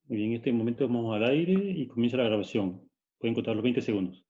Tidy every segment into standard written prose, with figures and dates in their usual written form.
Muy bien, en este momento vamos al aire y comienza la grabación. Pueden contar los 20 segundos.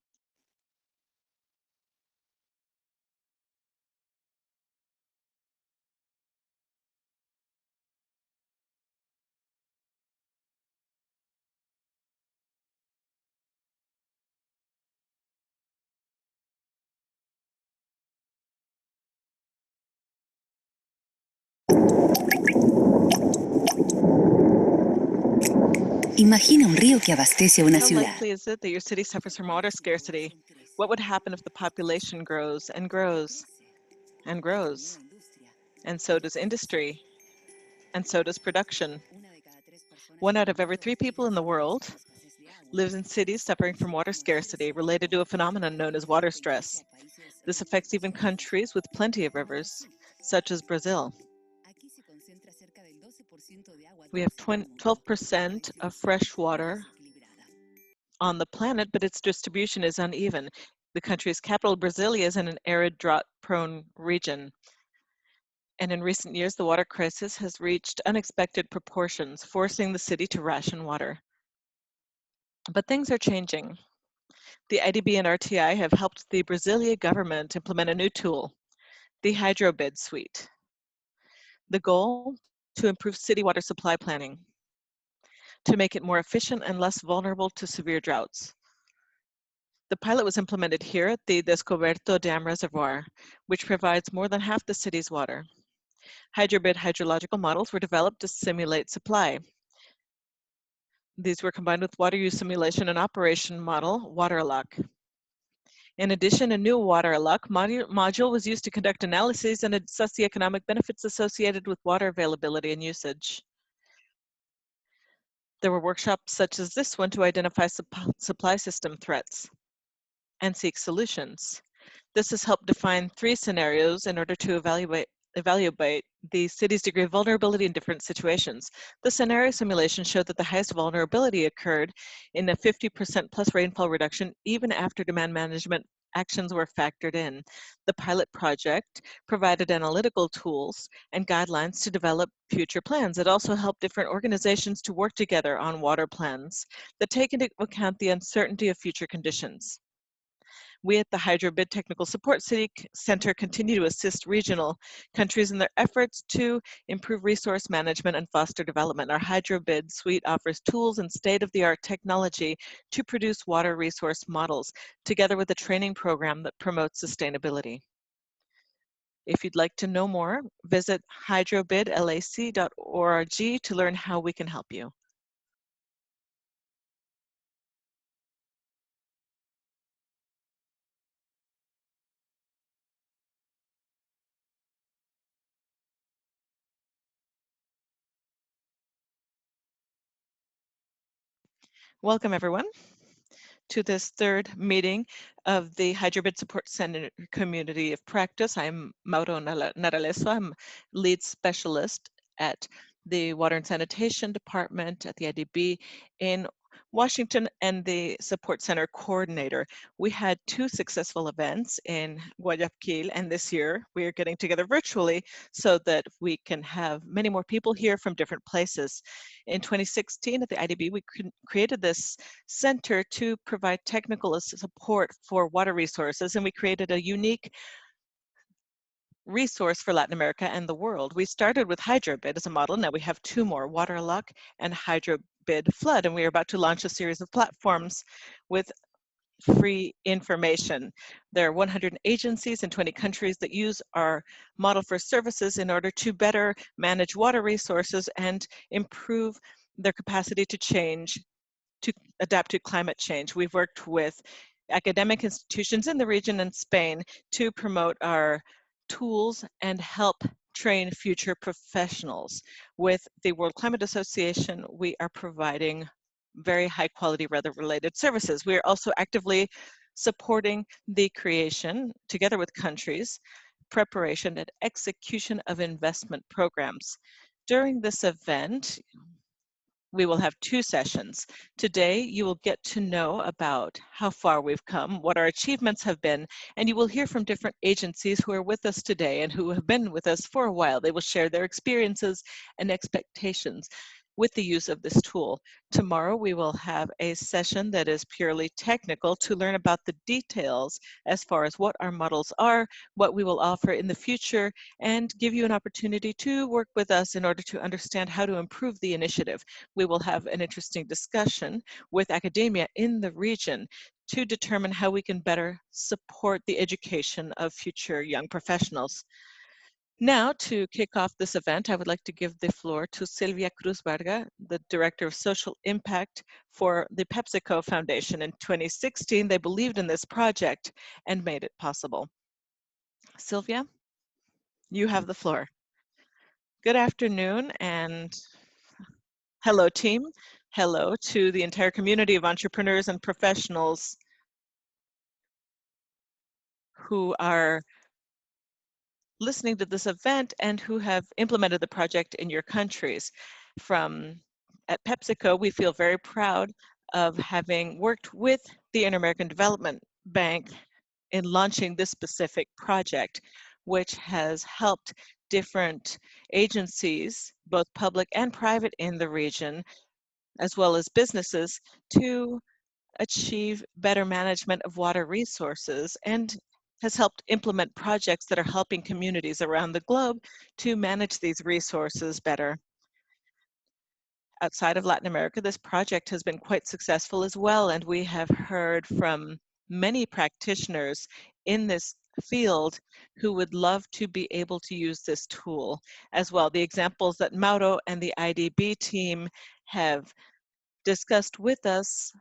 Imagina un río que abastece a una How ciudad. likely is it that your city suffers from water scarcity? What would happen if the population grows and grows and grows? And so does industry, and so does production. 1 out of every 3 people in the world lives in cities suffering from water scarcity related to a phenomenon known as water stress. This affects even countries with plenty of rivers, such as Brazil. We have 12% of fresh water on the planet, but its distribution is uneven. The country's capital, Brasilia, is in an arid, drought-prone region. And in recent years, the water crisis has reached unexpected proportions, forcing the city to ration water. But things are changing. The IDB and RTI have helped the Brasilia government implement a new tool, the HydroBID suite. The goal, to improve city water supply planning, to make it more efficient and less vulnerable to severe droughts. The pilot was implemented here at the Descoberto Dam Reservoir, which provides more than half the city's water. HydroBID hydrological models were developed to simulate supply. These were combined with water use simulation and operation model, WaterLock. In addition, a new WaterLock module was used to conduct analyses and assess the economic benefits associated with water availability and usage. There were workshops such as this one to identify supply system threats and seek solutions. This has helped define 3 scenarios in order to evaluate the city's degree of vulnerability in different situations. The scenario simulation showed that the highest vulnerability occurred in a 50% plus rainfall reduction even after demand management actions were factored in. The pilot project provided analytical tools and guidelines to develop future plans. It also helped different organizations to work together on water plans that take into account the uncertainty of future conditions. We at the HydroBID Technical Support Center continue to assist regional countries in their efforts to improve resource management and foster development. Our HydroBID suite offers tools and state-of-the-art technology to produce water resource models, together with a training program that promotes sustainability. If you'd like to know more, visit hydrobidlac.org to learn how we can help you. Welcome, everyone, to this 3rd meeting of the HydroBID Support Center Community of Practice. I'm Mauro Naraleso. I'm lead specialist at the Water and Sanitation Department at the IDB in Washington and the Support Center Coordinator. We had 2 successful events in Guayaquil, and this year we are getting together virtually so that we can have many more people here from different places. In 2016 at the IDB, we created this center to provide technical support for water resources, and we created a unique resource for Latin America and the world. We started with HydroBID as a model. Now we have 2 more, WaterLock and HydroBID Flood, and we are about to launch a series of platforms with free information. There are 100 agencies in 20 countries that use our model for services in order to better manage water resources and improve their capacity to change, to adapt to climate change. We've worked with academic institutions in the region and Spain to promote our tools and help train future professionals. With the World Climate Association, we are providing very high quality weather-related services. We are also actively supporting the creation, together with countries, preparation and execution of investment programs. During this event, we will have 2 sessions. Today, you will get to know about how far we've come, what our achievements have been, and you will hear from different agencies who are with us today and who have been with us for a while. They will share their experiences and expectations. with the use of this tool. Tomorrow, we will have a session that is purely technical to learn about the details as far as what our models are, what we will offer in the future, and give you an opportunity to work with us in order to understand how to improve the initiative. We will have an interesting discussion with academia in the region to determine how we can better support the education of future young professionals. Now, to kick off this event, I would like to give the floor to Silvia Cruz Varga, the Director of Social Impact for the PepsiCo Foundation. In 2016, they believed in this project and made it possible. Silvia, you have the floor. Good afternoon, and hello, team. Hello to the entire community of entrepreneurs and professionals who are listening to this event and who have implemented the project in your countries. At PepsiCo, we feel very proud of having worked with the Inter-American Development Bank in launching this specific project, which has helped different agencies, both public and private in the region, as well as businesses, to achieve better management of water resources and has helped implement projects that are helping communities around the globe to manage these resources better. Outside of Latin America, this project has been quite successful as well, and we have heard from many practitioners in this field who would love to be able to use this tool as well. The examples that Mauro and the IDB team have discussed with us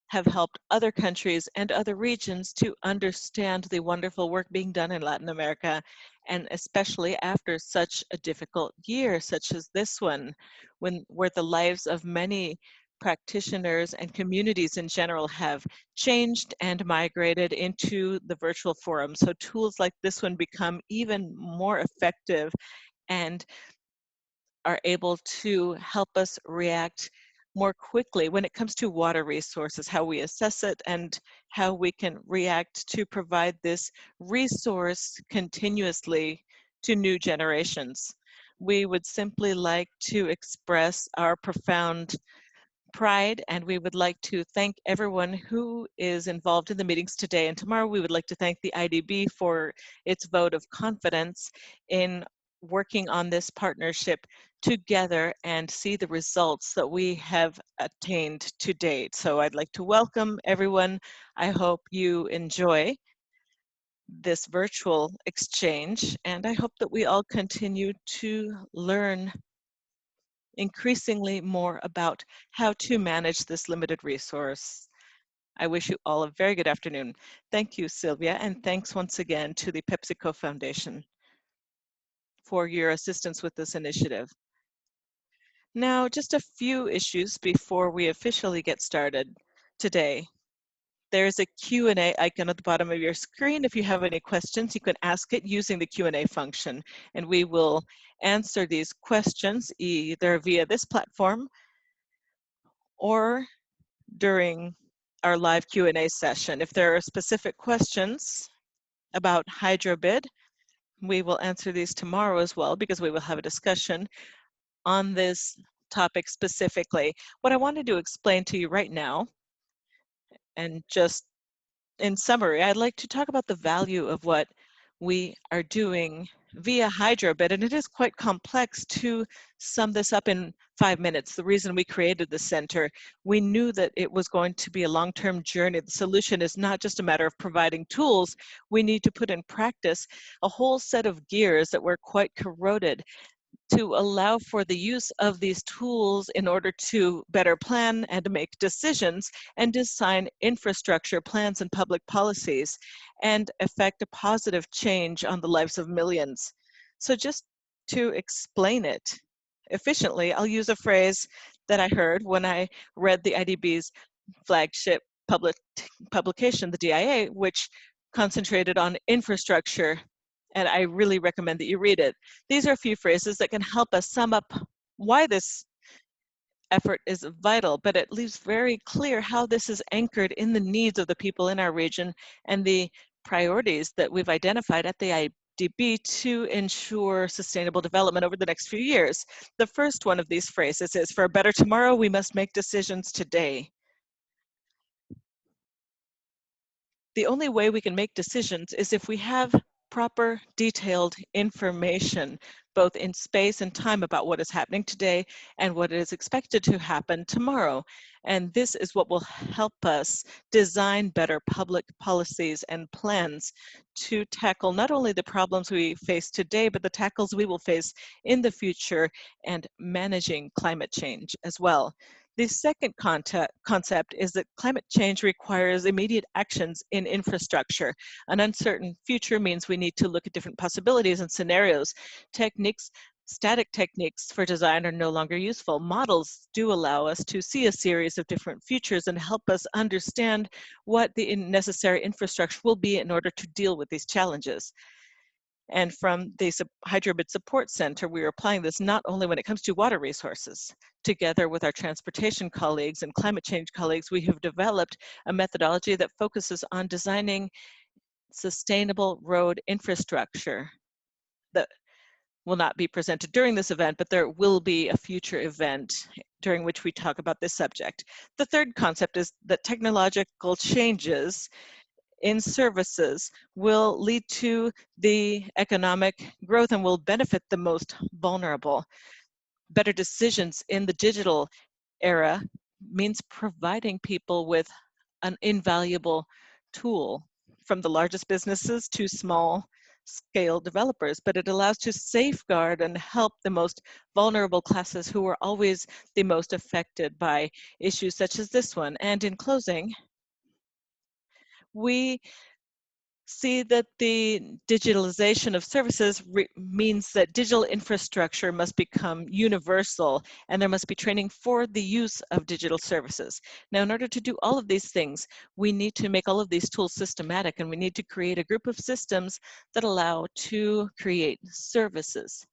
have helped other countries and other regions to understand the wonderful work being done in Latin America, and especially after such a difficult year such as this one, where the lives of many practitioners and communities in general have changed and migrated into the virtual forum. So tools like this one become even more effective and are able to help us react more quickly when it comes to water resources, how we assess it and how we can react to provide this resource continuously to new generations. We would simply like to express our profound pride, and we would like to thank everyone who is involved in the meetings today and tomorrow. We would like to thank the IDB for its vote of confidence in working on this partnership together and see the results that we have attained to date. So I'd like to welcome everyone. I hope you enjoy this virtual exchange, and I hope that we all continue to learn increasingly more about how to manage this limited resource. I wish you all a very good afternoon. Thank you, Sylvia, and thanks once again to the PepsiCo Foundation for your assistance with this initiative. Now, just a few issues before we officially get started today. There's a Q&A icon at the bottom of your screen. If you have any questions, you can ask it using the Q&A function, and we will answer these questions either via this platform or during our live Q&A session. If there are specific questions about HydroBID, we will answer these tomorrow as well, because we will have a discussion on this topic specifically. What I wanted to explain to you right now, and just in summary, I'd like to talk about the value of what we are doing via HydroBID, and it is quite complex to sum this up in 5 minutes. The reason we created the center, we knew that it was going to be a long-term journey. The solution is not just a matter of providing tools. We need to put in practice a whole set of gears that were quite corroded to allow for the use of these tools in order to better plan and make decisions and design infrastructure plans and public policies and effect a positive change on the lives of millions. So just to explain it efficiently, I'll use a phrase that I heard when I read the IDB's flagship publication, the DIA, which concentrated on infrastructure, and I really recommend that you read it. These are a few phrases that can help us sum up why this effort is vital, but it leaves very clear how this is anchored in the needs of the people in our region and the priorities that we've identified at the HydroBID to ensure sustainable development over the next few years. The first one of these phrases is, for a better tomorrow, we must make decisions today. The only way we can make decisions is if we have proper, detailed information, both in space and time, about what is happening today and what is expected to happen tomorrow. And this is what will help us design better public policies and plans to tackle not only the problems we face today, but the tackles we will face in the future, and managing climate change as well. The second concept is that climate change requires immediate actions in infrastructure. An uncertain future means we need to look at different possibilities and scenarios. Static techniques for design are no longer useful. Models do allow us to see a series of different futures and help us understand what the necessary infrastructure will be in order to deal with these challenges. And from the HydroBID Support Center, we are applying this not only when it comes to water resources. Together with our transportation colleagues and climate change colleagues, we have developed a methodology that focuses on designing sustainable road infrastructure that will not be presented during this event, but there will be a future event during which we talk about this subject. The third concept is that technological changes in services will lead to the economic growth and will benefit the most vulnerable. Better decisions in the digital era means providing people with an invaluable tool, from the largest businesses to small scale developers, but it allows to safeguard and help the most vulnerable classes who are always the most affected by issues such as this one. And in closing, we see that the digitalization of services means that digital infrastructure must become universal, and there must be training for the use of digital services. Now, in order to do all of these things, we need to make all of these tools systematic, and we need to create a group of systems that allow to create services,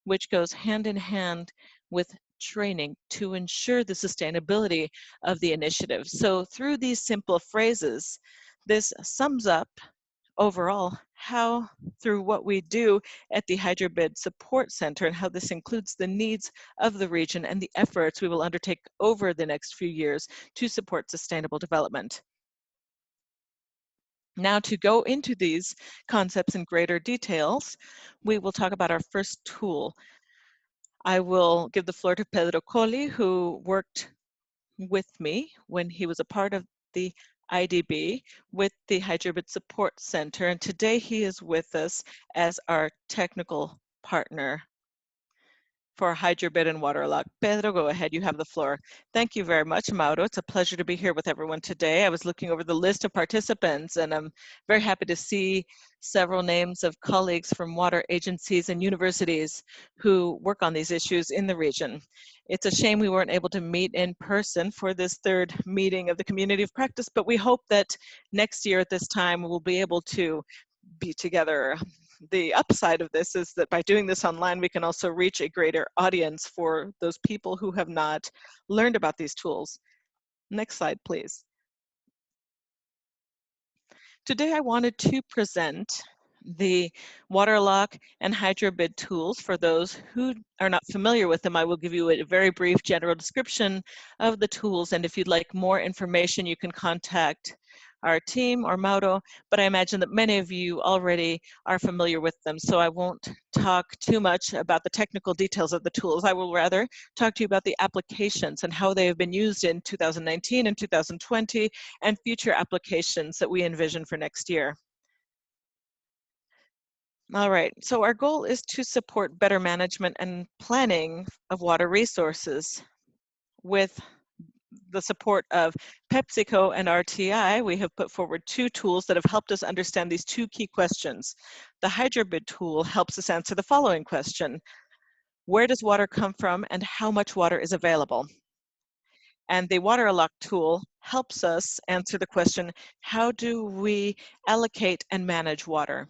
which goes hand in hand with training to ensure the sustainability of the initiative. So through these simple phrases, this sums up overall how, through what we do at the HydroBID Support Center, and how this includes the needs of the region and the efforts we will undertake over the next few years to support sustainable development. Now, to go into these concepts in greater details, we will talk about our first tool. I will give the floor to Pedro Colli, who worked with me when he was a part of the IDB with the HydroBID Support Center, and today he is with us as our technical partner for HydroBID and Waterlock. Pedro, go ahead, you have the floor. Thank you very much, Mauro. It's a pleasure to be here with everyone today. I was looking over the list of participants, and I'm very happy to see several names of colleagues from water agencies and universities who work on these issues in the region. It's a shame we weren't able to meet in person for this third meeting of the Community of Practice, but we hope that next year at this time we'll be able to be together. The upside of this is that by doing this online, we can also reach a greater audience for those people who have not learned about these tools. Next slide, please. Today, I wanted to present the Waterlock and HydroBID tools. For those who are not familiar with them, I will give you a very brief general description of the tools, and if you'd like more information, you can contact our team or Mauro, but I imagine that many of you already are familiar with them, so I won't talk too much about the technical details of the tools. I will rather talk to you about the applications and how they have been used in 2019 and 2020 and future applications that we envision for next year. All right, so our goal is to support better management and planning of water resources. With the support of PepsiCo and RTI, we have put forward two tools that have helped us understand these two key questions. The HydroBID tool helps us answer the following question: where does water come from and how much water is available? And the Waterlock tool helps us answer the question, how do we allocate and manage water?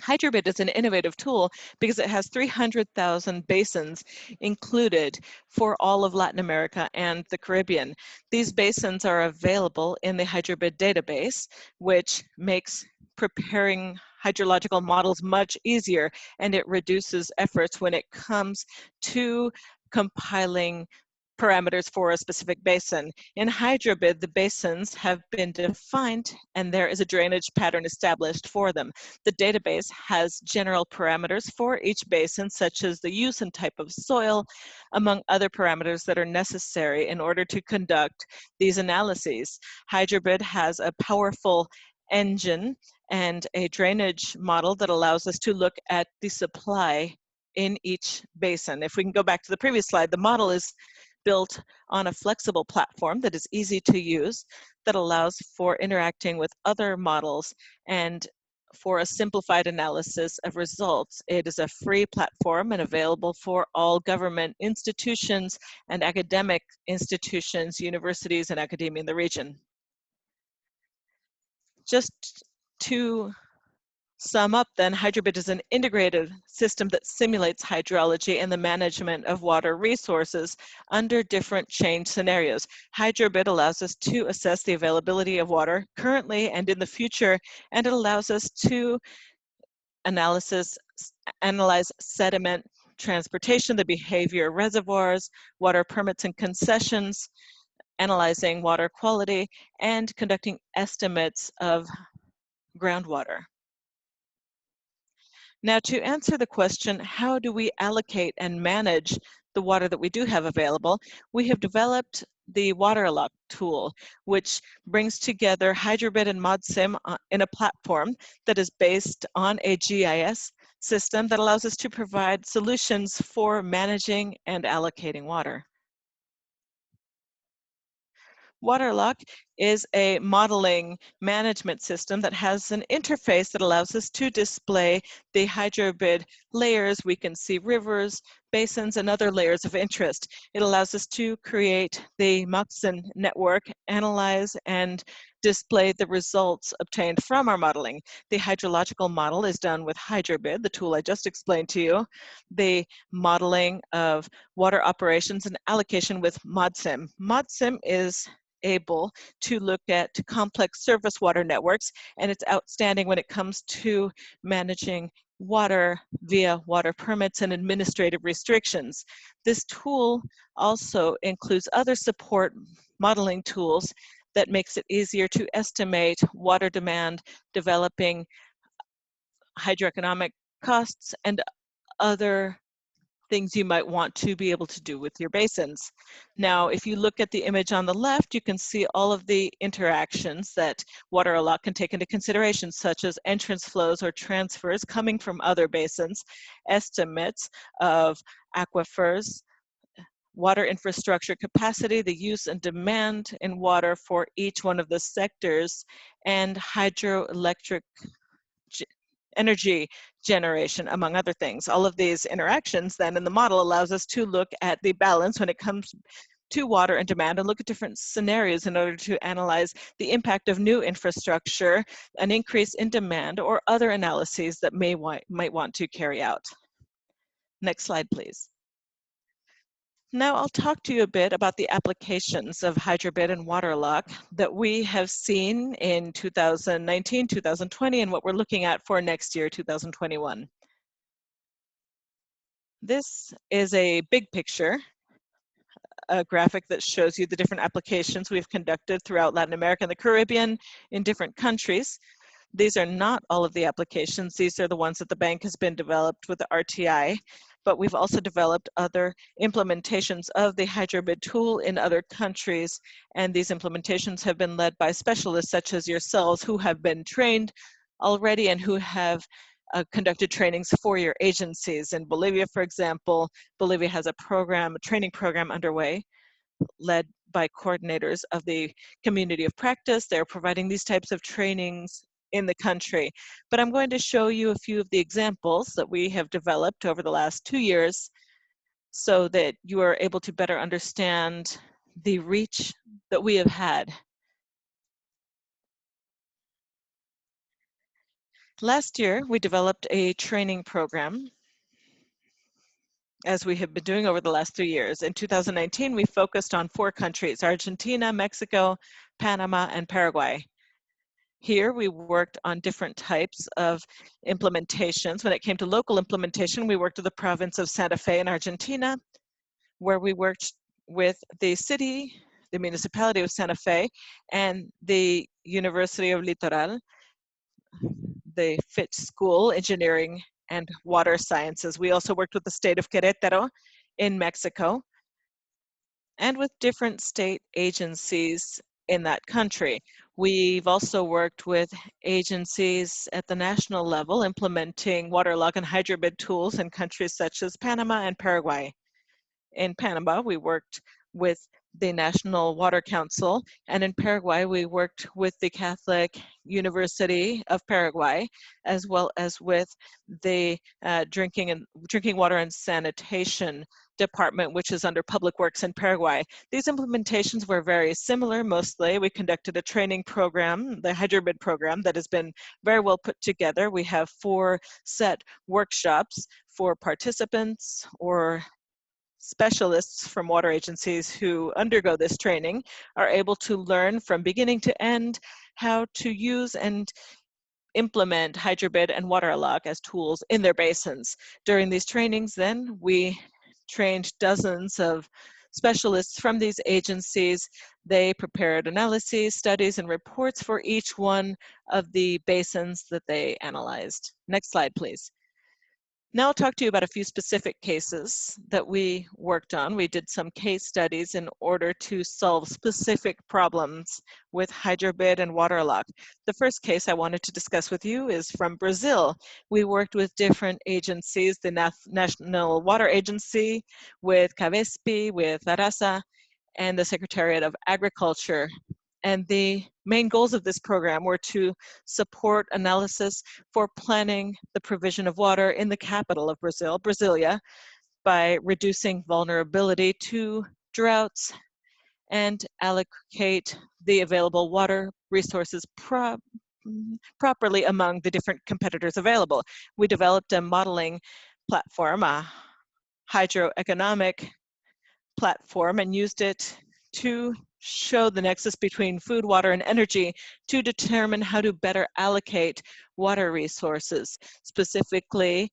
HydroBID is an innovative tool because it has 300,000 basins included for all of Latin America and the Caribbean. These basins are available in the HydroBID database, which makes preparing hydrological models much easier, and it reduces efforts when it comes to compiling parameters for a specific basin. In HydroBID, the basins have been defined and there is a drainage pattern established for them. The database has general parameters for each basin, such as the use and type of soil, among other parameters that are necessary in order to conduct these analyses. HydroBID has a powerful engine and a drainage model that allows us to look at the supply in each basin. If we can go back to the previous slide, the model is built on a flexible platform that is easy to use, that allows for interacting with other models and for a simplified analysis of results. It is a free platform and available for all government institutions and academic institutions, universities, and academia in the region. Just to sum up then, HydroBID is an integrated system that simulates hydrology and the management of water resources under different change scenarios. HydroBID allows us to assess the availability of water currently and in the future, and it allows us to analyze sediment transportation, the behavior of reservoirs, water permits and concessions, analyzing water quality, and conducting estimates of groundwater. Now, to answer the question, how do we allocate and manage the water that we do have available, we have developed the WaterAlloc tool, which brings together HydroBID and ModSim in a platform that is based on a GIS system that allows us to provide solutions for managing and allocating water. WaterAlloc is a modeling management system that has an interface that allows us to display the HydroBID layers. We can see rivers, basins, and other layers of interest. It allows us to create the ModSim network, analyze, and display the results obtained from our modeling. The hydrological model is done with HydroBID, the tool I just explained to you. The modeling of water operations and allocation with ModSim. ModSim is able to look at complex surface water networks, and it's outstanding when it comes to managing water via water permits and administrative restrictions. This tool also includes other support modeling tools that makes it easier to estimate water demand, developing hydroeconomic costs, and other things you might want to be able to do with your basins. Now, if you look at the image on the left, you can see all of the interactions that WaterAlloc can take into consideration, such as entrance flows or transfers coming from other basins, estimates of aquifers, water infrastructure capacity, the use and demand in water for each one of the sectors, and hydroelectric energy generation, among other things. All of these interactions then in the model allows us to look at the balance when it comes to water and demand and look at different scenarios in order to analyze the impact of new infrastructure, an increase in demand, or other analyses that might want to carry out. Next slide, please. Now I'll talk to you a bit about the applications of HydroBID and WaterAlloc that we have seen in 2019, 2020, and what we're looking at for next year, 2021. This is a big picture, a graphic that shows you the different applications we've conducted throughout Latin America and the Caribbean in different countries. These are not all of the applications. These are the ones that the bank has been developed with the RTI, but we've also developed other implementations of the HydroBID tool in other countries, and these implementations have been led by specialists such as yourselves who have been trained already and who have conducted trainings for your agencies. In Bolivia, for example, Bolivia has a training program underway led by coordinators of the community of practice. They're providing these types of trainings in the country. But I'm going to show you a few of the examples that we have developed over the last 2 years so that you are able to better understand the reach that we have had. Last year, we developed a training program, as we have been doing over the last 3 years. In 2019, we focused on 4 countries: Argentina, Mexico, Panama, and Paraguay. Here, we worked on different types of implementations. When it came to local implementation, we worked with the province of Santa Fe in Argentina, where we worked with the city, the Municipality of Santa Fe, and the University of Litoral, the FIT School, Engineering and Water Sciences. We also worked with the state of Querétaro in Mexico, and with different state agencies in that country. We've also worked with agencies at the national level implementing waterlogged and HydroBID tools in countries such as Panama and Paraguay. In Panama, we worked with the National Water Council, and in Paraguay, we worked with the Catholic University of Paraguay, as well as with the drinking water and sanitation department, which is under Public Works in Paraguay. These implementations were very similar. Mostly, we conducted a training program, the HydroBID program, that has been very well put together. We have 4 set workshops for participants or specialists from water agencies who undergo this training are able to learn from beginning to end how to use and implement HydroBID and waterlog as tools in their basins. During these trainings, then, we trained dozens of specialists from these agencies. They prepared analyses, studies, and reports for each one of the basins that they analyzed. Next slide, please. Now I'll talk to you about a few specific cases that we worked on. We did some case studies in order to solve specific problems with HydroBID and waterlog. The first case I wanted to discuss with you is from Brazil. We worked with different agencies, the National Water Agency, with CAVESP, with ARASA, and the Secretariat of Agriculture. And the main goals of this program were to support analysis for planning the provision of water in the capital of Brazil, Brasilia, by reducing vulnerability to droughts and allocate the available water resources properly among the different competitors available. We developed a modeling platform, a hydroeconomic platform, and used it to show the nexus between food, water, and energy to determine how to better allocate water resources, specifically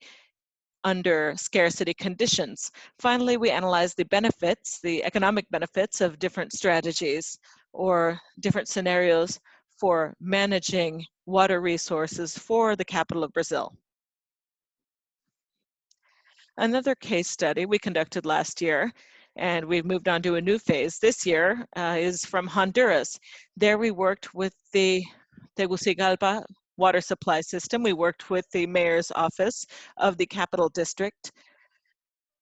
under scarcity conditions. Finally, we analyzed the benefits, the economic benefits of different strategies or different scenarios for managing water resources for the capital of Brazil. Another case study we conducted last year, and we've moved on to a new phase this year, is from Honduras. There we worked with the Tegucigalpa water supply system. We worked with the mayor's office of the capital district.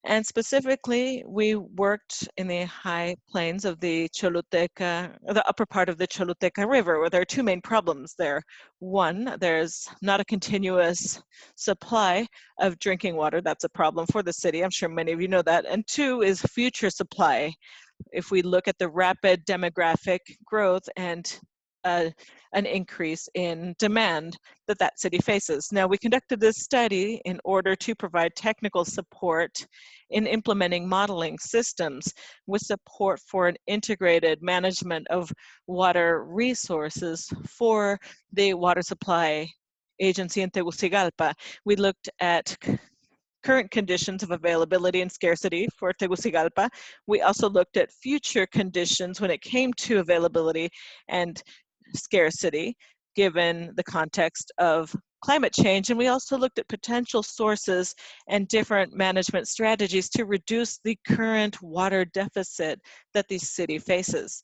And specifically, we worked in the high plains of the Choluteca, the upper part of the Choluteca River, where there are 2 main problems there. One, there's not a continuous supply of drinking water. That's a problem for the city. I'm sure many of you know that. And 2 is future supply. If we look at the rapid demographic growth and an increase in demand that city faces. Now, we conducted this study in order to provide technical support in implementing modeling systems with support for an integrated management of water resources for the water supply agency in Tegucigalpa. We looked at current conditions of availability and scarcity for Tegucigalpa. We also looked at future conditions when it came to availability and scarcity, given the context of climate change. And we also looked at potential sources and different management strategies to reduce the current water deficit that the city faces.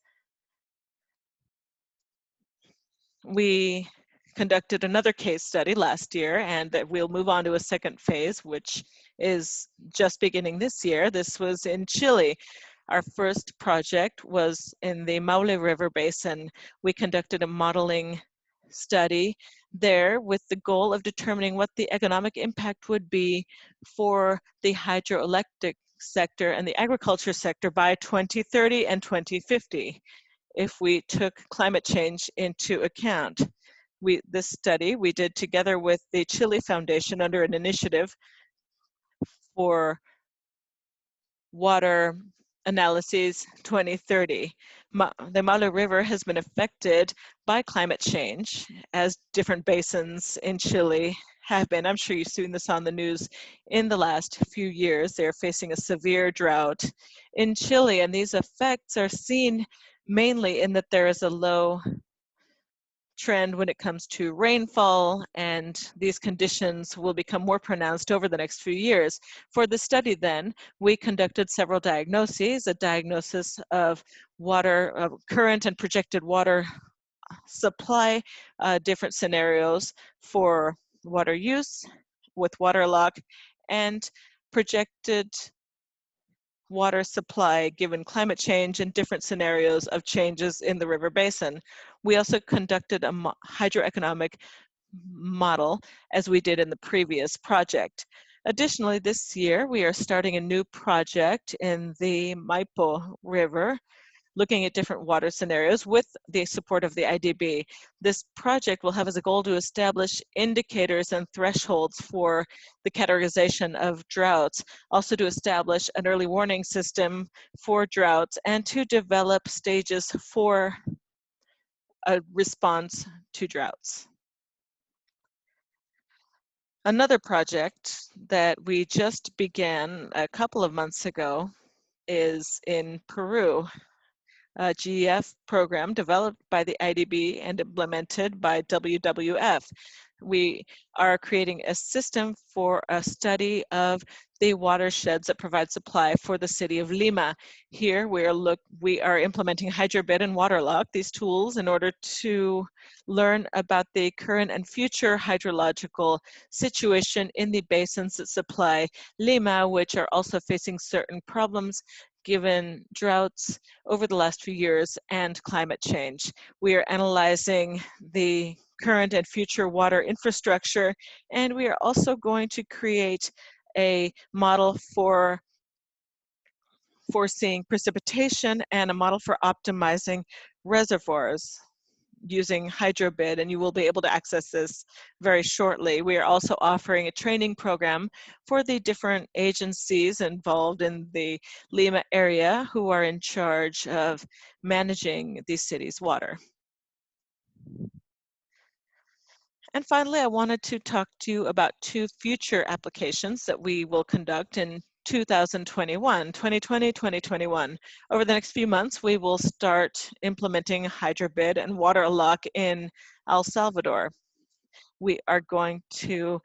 We conducted another case study last year, and we'll move on to a second phase, which is just beginning this year. This was in Chile. Our first project was in the Maule River Basin. We conducted a modeling study there with the goal of determining what the economic impact would be for the hydroelectric sector and the agriculture sector by 2030 and 2050 if we took climate change into account. This study we did together with the Chile Foundation under an initiative for water analyses 2030. The Malo River has been affected by climate change, as different basins in Chile have been. I'm sure you've seen this on the news in the last few years. They're facing a severe drought in Chile, and these effects are seen mainly in that there is a low trend when it comes to rainfall, and these conditions will become more pronounced over the next few years. For the study then, we conducted several diagnoses, a diagnosis of water, current and projected water supply, different scenarios for water use with waterlock, and projected water supply given climate change and different scenarios of changes in the river basin. We also conducted a hydroeconomic model as we did in the previous project. Additionally, this year we are starting a new project in the Maipo River, looking at different water scenarios with the support of the IDB. This project will have as a goal to establish indicators and thresholds for the categorization of droughts, also to establish an early warning system for droughts, and to develop stages for a response to droughts. Another project that we just began a couple of months ago is in Peru. A GEF program developed by the IDB and implemented by WWF. We are creating a system for a study of the watersheds that provide supply for the city of Lima. Here we are implementing HydroBID and waterlock, these tools, in order to learn about the current and future hydrological situation in the basins that supply Lima, which are also facing certain problems given droughts over the last few years and climate change. We are analyzing the current and future water infrastructure, and we are also going to create a model for foreseeing precipitation and a model for optimizing reservoirs using HydroBID, and you will be able to access this very shortly. We are also offering a training program for the different agencies involved in the Lima area who are in charge of managing the city's water. And finally, I wanted to talk to you about two future applications that we will conduct in 2021, 2020, 2021. Over the next few months, we will start implementing HydroBID and waterlock in El Salvador. We are going to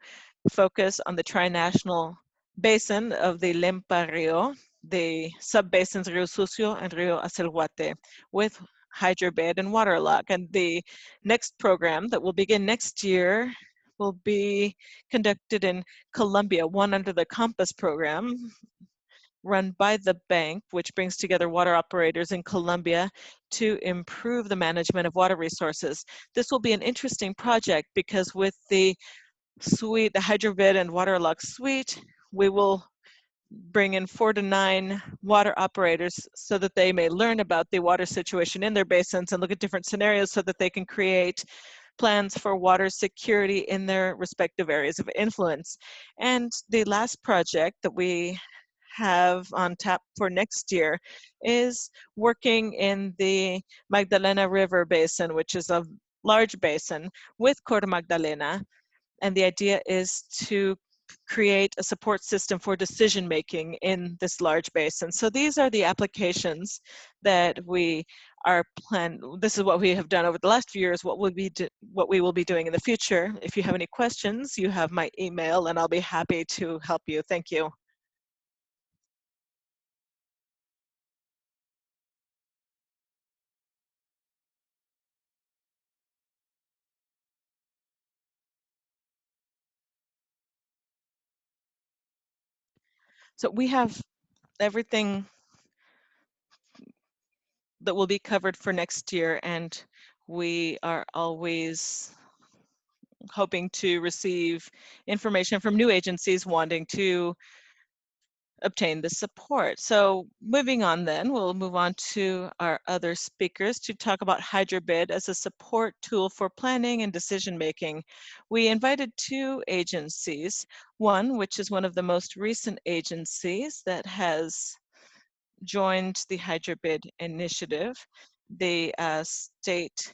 focus on the trinational basin of the Lempa Rio, the sub-basins Rio Sucio and Rio Acelhuate, with HydroBID and waterlock. And the next program that will begin next year will be conducted in Colombia, one under the COMPAS program, run by the bank, which brings together water operators in Colombia to improve the management of water resources. This will be an interesting project because with the suite, the HydroBID and waterlock suite, we will bring in 4 to 9 water operators so that they may learn about the water situation in their basins and look at different scenarios so that they can create plans for water security in their respective areas of influence. And the last project that we have on tap for next year is working in the Magdalena River Basin, which is a large basin, with CORMAGDALENA. And the idea is to create a support system for decision making in this large basin. So these are the applications that we are planning. This is what we have done over the last few years, what we will be doing in the future. If you have any questions, you have my email and I'll be happy to help you. Thank you. So we have everything that will be covered for next year, and we are always hoping to receive information from new agencies wanting to obtain the support. So moving on then, we'll move on to our other speakers to talk about HydroBID as a support tool for planning and decision making. We invited two agencies, one which is one of the most recent agencies that has joined the HydroBID initiative, the state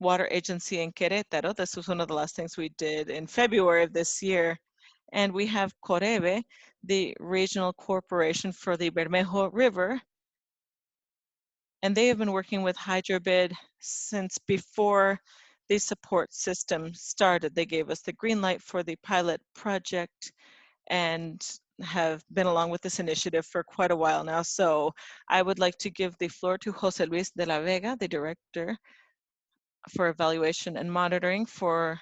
water agency in Querétaro. This was one of the last things we did in February of this year. And we have COREBE, the regional corporation for the Bermejo River. And they have been working with HydroBID since before the support system started. They gave us the green light for the pilot project and have been along with this initiative for quite a while now. So I would like to give the floor to Jose Luis de la Vega, the director for evaluation and monitoring for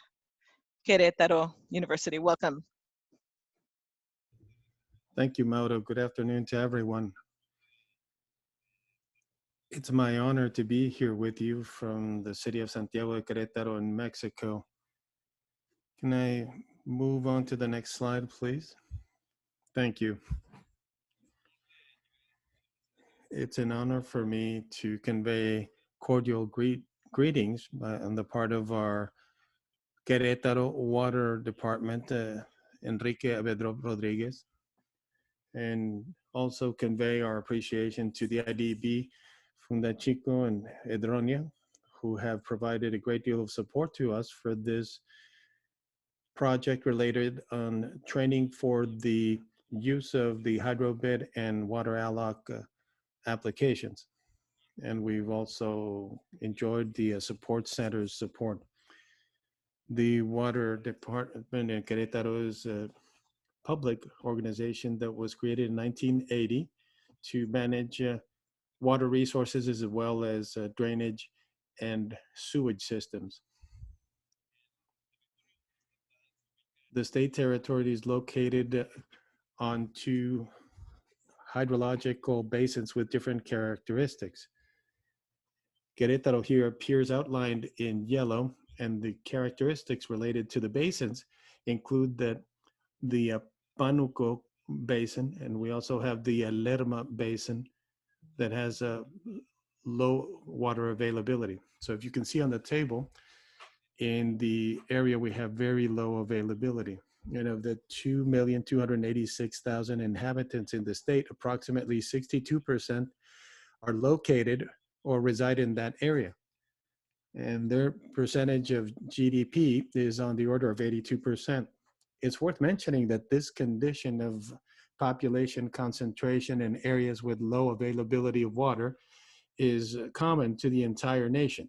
Querétaro University. Welcome. Thank you, Mauro. Good afternoon to everyone. It's my honor to be here with you from the city of Santiago de Querétaro in Mexico. Can I move on to the next slide, please? Thank you. It's an honor for me to convey cordial greetings on the part of our Querétaro Water Department, Enrique Avedro Rodriguez, and also convey our appreciation to the IDB, Fundachico and Hydronia, who have provided a great deal of support to us for this project related on training for the use of the HydroBID and water alloc applications. And we've also enjoyed the support center's support. The Water Department in Querétaro is a public organization that was created in 1980 to manage water resources as well as drainage and sewage systems. The state territory is located on two hydrological basins with different characteristics. Querétaro here appears outlined in yellow, and the characteristics related to the basins include that the Pánuco Basin, and we also have the Lerma Basin that has a low water availability. So if you can see on the table, in the area we have very low availability. And of the 2,286,000 inhabitants in the state, approximately 62% are located or reside in that area. And their percentage of GDP is on the order of 82%. It's worth mentioning that this condition of population concentration in areas with low availability of water is common to the entire nation.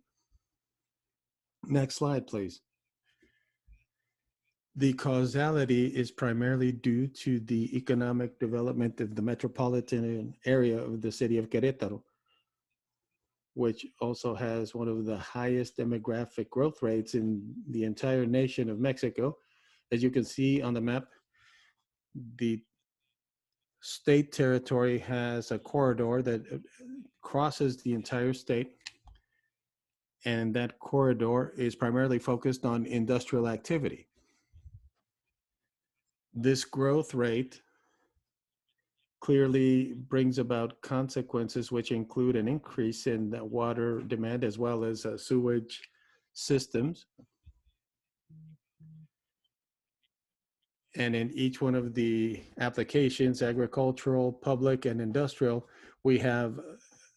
Next slide, please. The causality is primarily due to the economic development of the metropolitan area of the city of Querétaro, which also has one of the highest demographic growth rates in the entire nation of Mexico. As you can see on the map, the state territory has a corridor that crosses the entire state, and that corridor is primarily focused on industrial activity. This growth rate clearly brings about consequences which include an increase in the water demand as well as sewage systems. And in each one of the applications, agricultural, public, and industrial, we have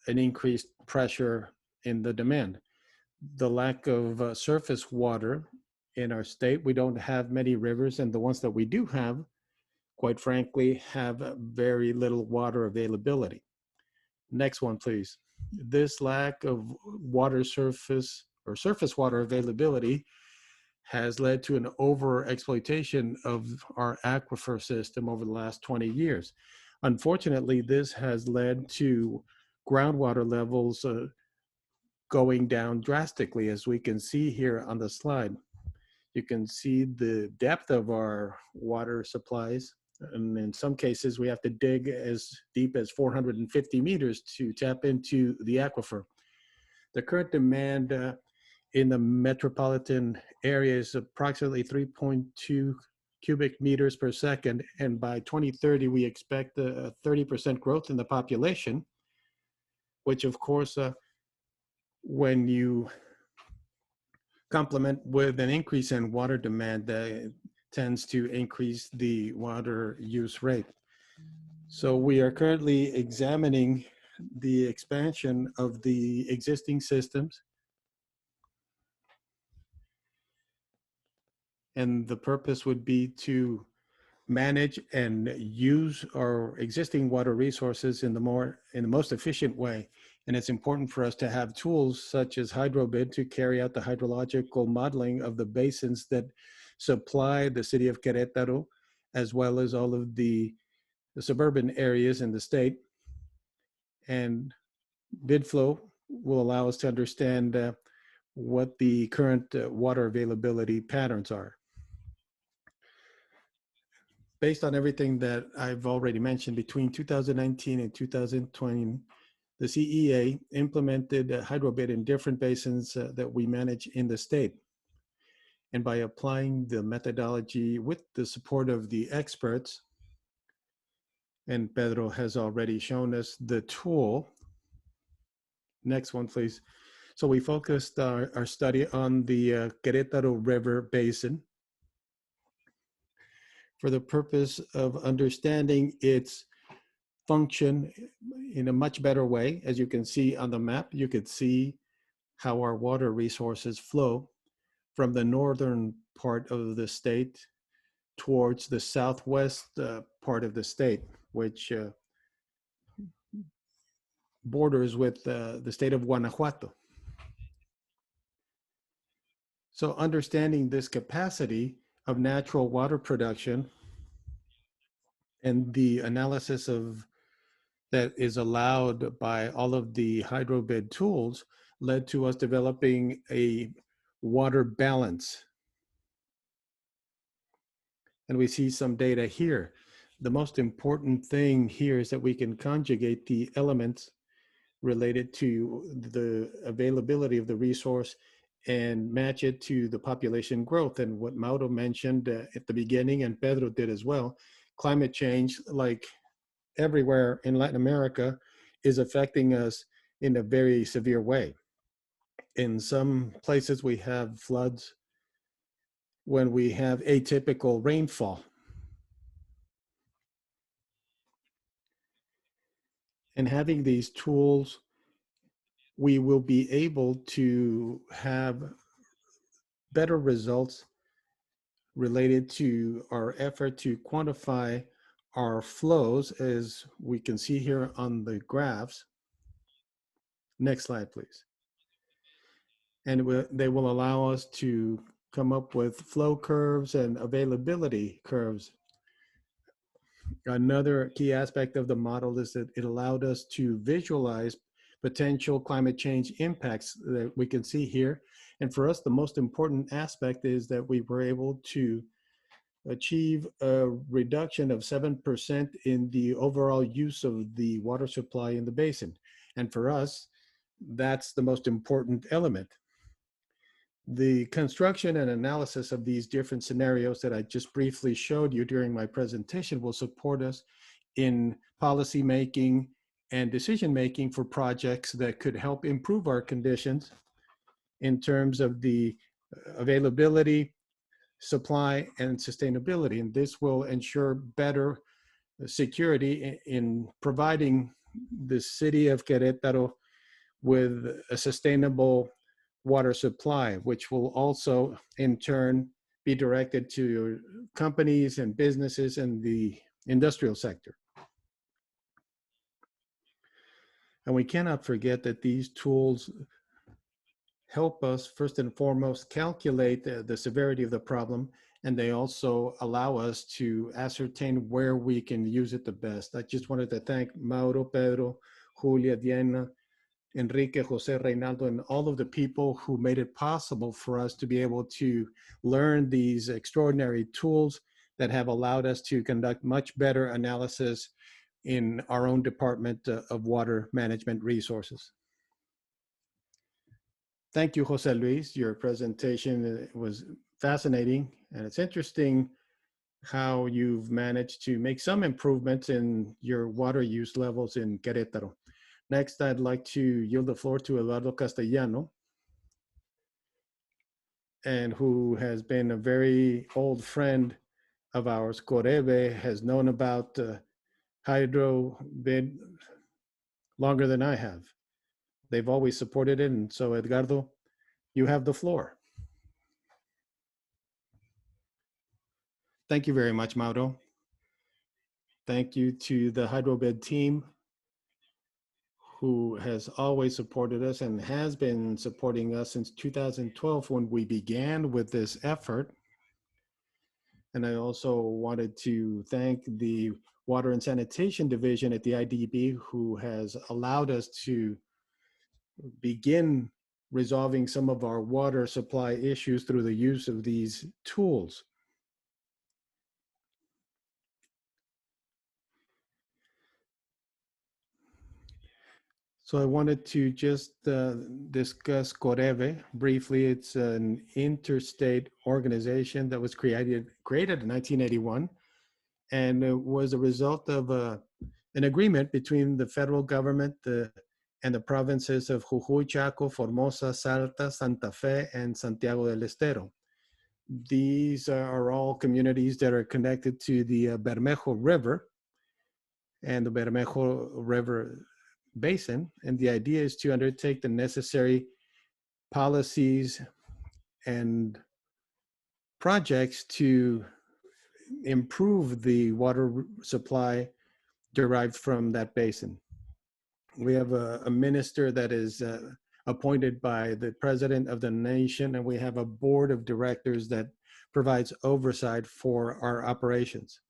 an increased pressure in the demand. The lack of surface water in our state, we don't have many rivers, and the ones that we do have, quite frankly, have very little water availability. Next one, please. This lack of water surface or surface water availability has led to an over-exploitation of our aquifer system over the last 20 years. Unfortunately, this has led to groundwater levels going down drastically, as we can see here on the slide. You can see the depth of our water supplies, and in some cases we have to dig as deep as 450 meters to tap into the aquifer. The current demand in the metropolitan area is approximately 3.2 cubic meters per second. And by 2030, we expect a 30% growth in the population, which of course, when you complement with an increase in water demand, tends to increase the water use rate. So we are currently examining the expansion of the existing systems. And the purpose would be to manage and use our existing water resources in the most efficient way. And it's important for us to have tools such as HydroBID to carry out the hydrological modeling of the basins that supply the city of Querétaro, as well as all of the suburban areas in the state. And bid flow will allow us to understand what the current water availability patterns are. Based on everything that I've already mentioned, between 2019 and 2020, the CEA implemented HydroBID in different basins that we manage in the state. And by applying the methodology with the support of the experts, and Pedro has already shown us the tool. Next one, please. So we focused our study on the Querétaro River Basin for the purpose of understanding its function in a much better way. As you can see on the map, you could see how our water resources flow from the northern part of the state towards the southwest part of the state, which borders with the state of Guanajuato. So understanding this capacity of natural water production and the analysis of that is allowed by all of the HydroBID tools led to us developing a water balance. And we see some data here. The most important thing here is that we can conjugate the elements related to the availability of the resource and match it to the population growth. And what Mauro mentioned at the beginning, and Pedro did as well, climate change, like everywhere in Latin America, is affecting us in a very severe way. In some places we have floods when we have atypical rainfall. And having these tools, we will be able to have better results related to our effort to quantify our flows, as we can see here on the graphs. Next slide, please. And they will allow us to come up with flow curves and availability curves. Another key aspect of the model is that it allowed us to visualize potential climate change impacts that we can see here. And for us, the most important aspect is that we were able to achieve a reduction of 7% in the overall use of the water supply in the basin. And for us, that's the most important element. The construction and analysis of these different scenarios that I just briefly showed you during my presentation will support us in policy making and decision making for projects that could help improve our conditions in terms of the availability, supply, and sustainability. And this will ensure better security in providing the city of Querétaro with a sustainable water supply, which will also in turn be directed to companies and businesses in the industrial sector. And we cannot forget that these tools help us first and foremost calculate the severity of the problem, and they also allow us to ascertain where we can use it the best. I just wanted to thank Mauro, Pedro, Julia, Diana, Enrique, Jose, Reynaldo, and all of the people who made it possible for us to be able to learn these extraordinary tools that have allowed us to conduct much better analysis in our own department of water management resources. Thank you, Jose Luis. Your presentation was fascinating, and it's interesting how you've managed to make some improvements in your water use levels in Querétaro. Next, I'd like to yield the floor to Eduardo Castellano, and who has been a very old friend of ours. COREBE has known about HydroBID longer than I have. They've always supported it, and so Edgardo, you have the floor. Thank you very much, Mauro. Thank you to the HydroBID team, who has always supported us and has been supporting us since 2012 when we began with this effort. And I also wanted to thank the Water and Sanitation Division at the IDB, who has allowed us to begin resolving some of our water supply issues through the use of these tools. So I wanted to just discuss COREBE briefly. It's an interstate organization that was created in 1981, and it was a result of an agreement between the federal government and the provinces of Jujuy, Chaco, Formosa, Salta, Santa Fe, and Santiago del Estero. These are all communities that are connected to the Bermejo River and the Bermejo River Basin. And the idea is to undertake the necessary policies and projects to improve the water supply derived from that basin. We have a minister that is appointed by the president of the nation, and we have a board of directors that provides oversight for our operations.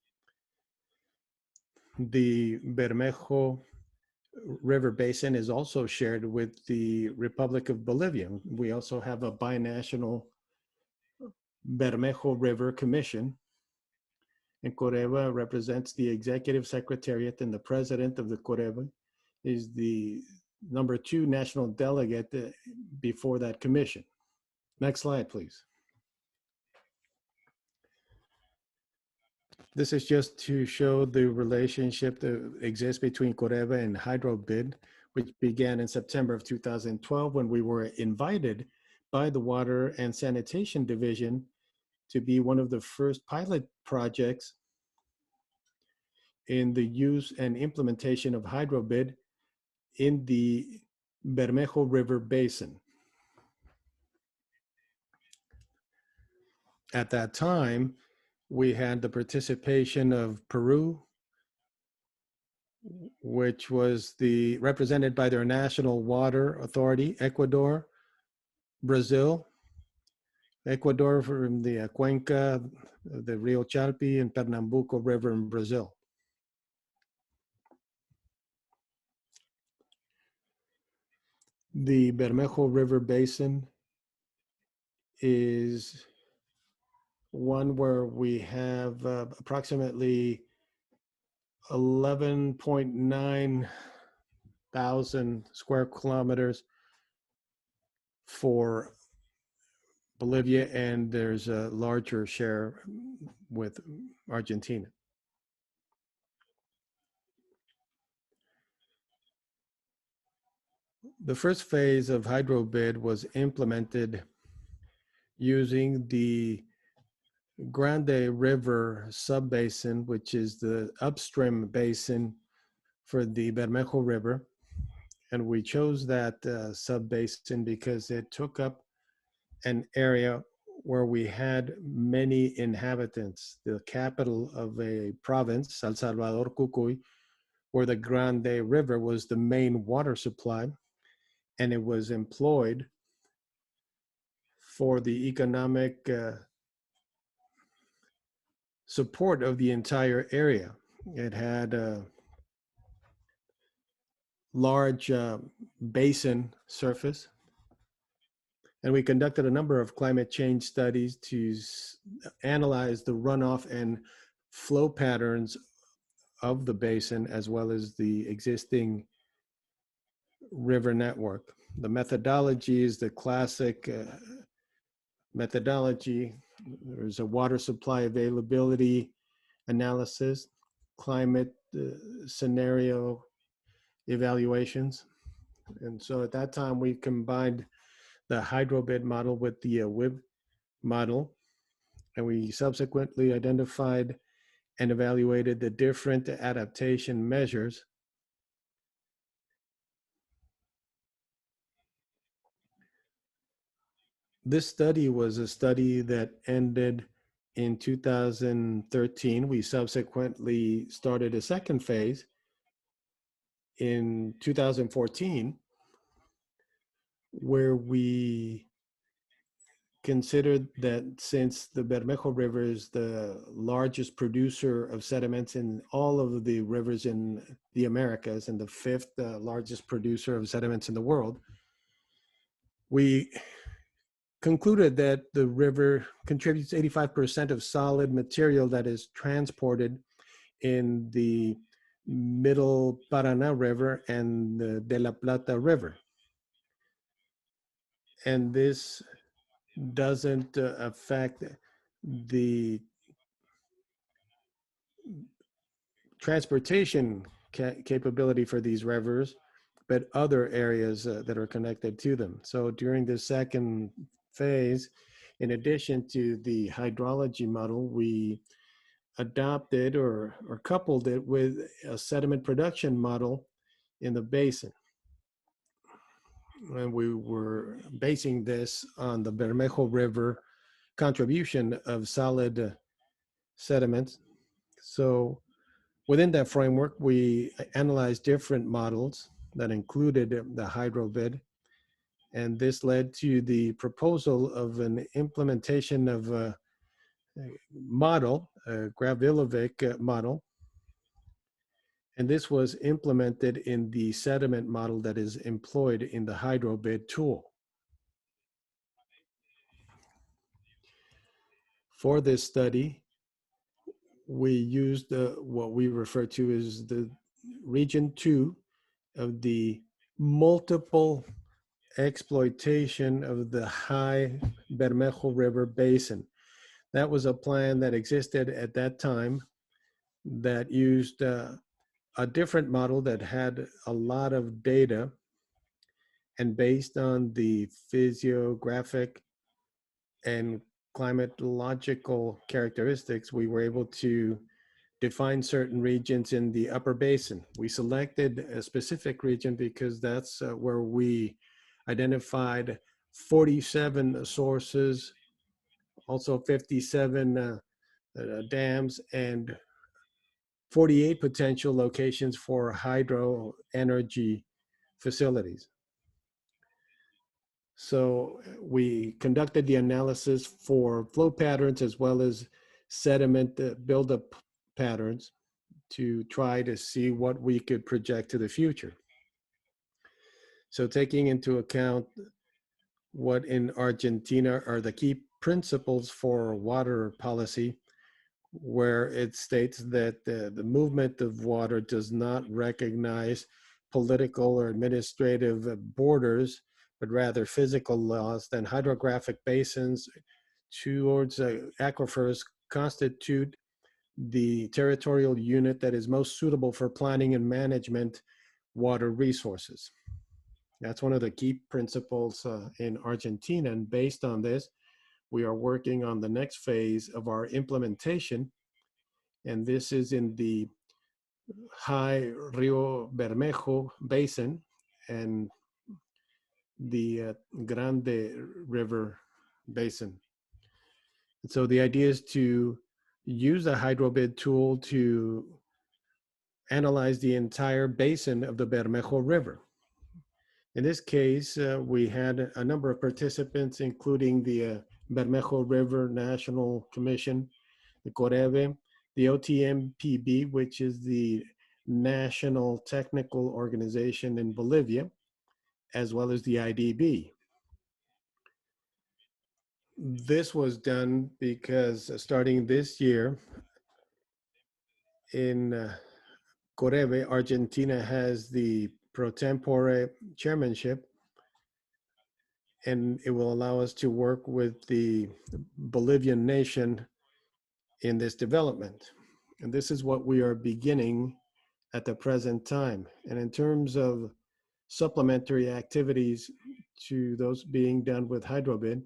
The Bermejo River Basin is also shared with the Republic of Bolivia. We also have a binational Bermejo River Commission, and COREBE represents the executive secretariat, and the president of the COREBE is the #2 national delegate before that commission. Next slide, please. This is just to show the relationship that exists between COREBE and HydroBID, which began in September of 2012 when we were invited by the Water and Sanitation Division to be one of the first pilot projects in the use and implementation of HydroBID in the Bermejo River Basin. At that time, we had the participation of Peru, which was represented by their national water authority, Ecuador, Brazil, Ecuador from the Cuenca, the Rio Chalpi, and Pernambuco River in Brazil. The Bermejo River Basin is one where we have approximately 11.9 thousand square kilometers for Bolivia, and there's a larger share with Argentina. The first phase of HydroBID was implemented using the Grande River subbasin, which is the upstream basin for the Bermejo River. And we chose that subbasin because it took up an area where we had many inhabitants. The capital of a province, El Salvador, Cucuy, where the Grande River was the main water supply, and it was employed for the economic support of the entire area. It had a large basin surface, and we conducted a number of climate change studies to analyze the runoff and flow patterns of the basin, as well as the existing river network. The methodology is the classic methodology. There's a water supply availability analysis, climate scenario evaluations. And so at that time, we combined the HydroBID model with the WIB model, and we subsequently identified and evaluated the different adaptation measures. This study was a study that ended in 2013. We subsequently started a second phase in 2014, where we considered that since the Bermejo River is the largest producer of sediments in all of the rivers in the Americas and the fifth largest producer of sediments in the world, we concluded that the river contributes 85% of solid material that is transported in the Middle Paraná River and the De La Plata River. And this doesn't affect the transportation capability for these rivers, but other areas that are connected to them. So during the second phase, in addition to the hydrology model, we adopted or coupled it with a sediment production model in the basin. And we were basing this on the Bermejo River contribution of solid sediments. So within that framework, we analyzed different models that included the HydroBID, and this led to the proposal of an implementation of a model, a Gravilovic model, and this was implemented in the sediment model that is employed in the HydroBID tool. For this study, we used what we refer to as the region 2 of the multiple exploitation of the high Bermejo River basin. That was a plan that existed at that time that used a different model that had a lot of data, and based on the physiographic and climatological characteristics, we were able to define certain regions in the upper basin. We selected a specific region because that's where we identified 47 sources, also 57 dams, and 48 potential locations for hydro energy facilities. So we conducted the analysis for flow patterns as well as sediment buildup patterns to try to see what we could project to the future. So taking into account what in Argentina are the key principles for water policy, where it states that the movement of water does not recognize political or administrative borders, but rather physical laws, then hydrographic basins towards aquifers constitute the territorial unit that is most suitable for planning and management water resources. That's one of the key principles in Argentina, and based on this, we are working on the next phase of our implementation, and this is in the high Rio Bermejo basin and the Grande River basin. And so the idea is to use the HydroBID tool to analyze the entire basin of the Bermejo River. In this case, we had a number of participants, including the Bermejo River National Commission, the COREBE, the OTMPB, which is the National Technical Organization in Bolivia, as well as the IDB. This was done because starting this year in COREBE, Argentina has the pro tempore chairmanship, and it will allow us to work with the Bolivian nation in this development. And this is what we are beginning at the present time. And in terms of supplementary activities to those being done with HydroBID,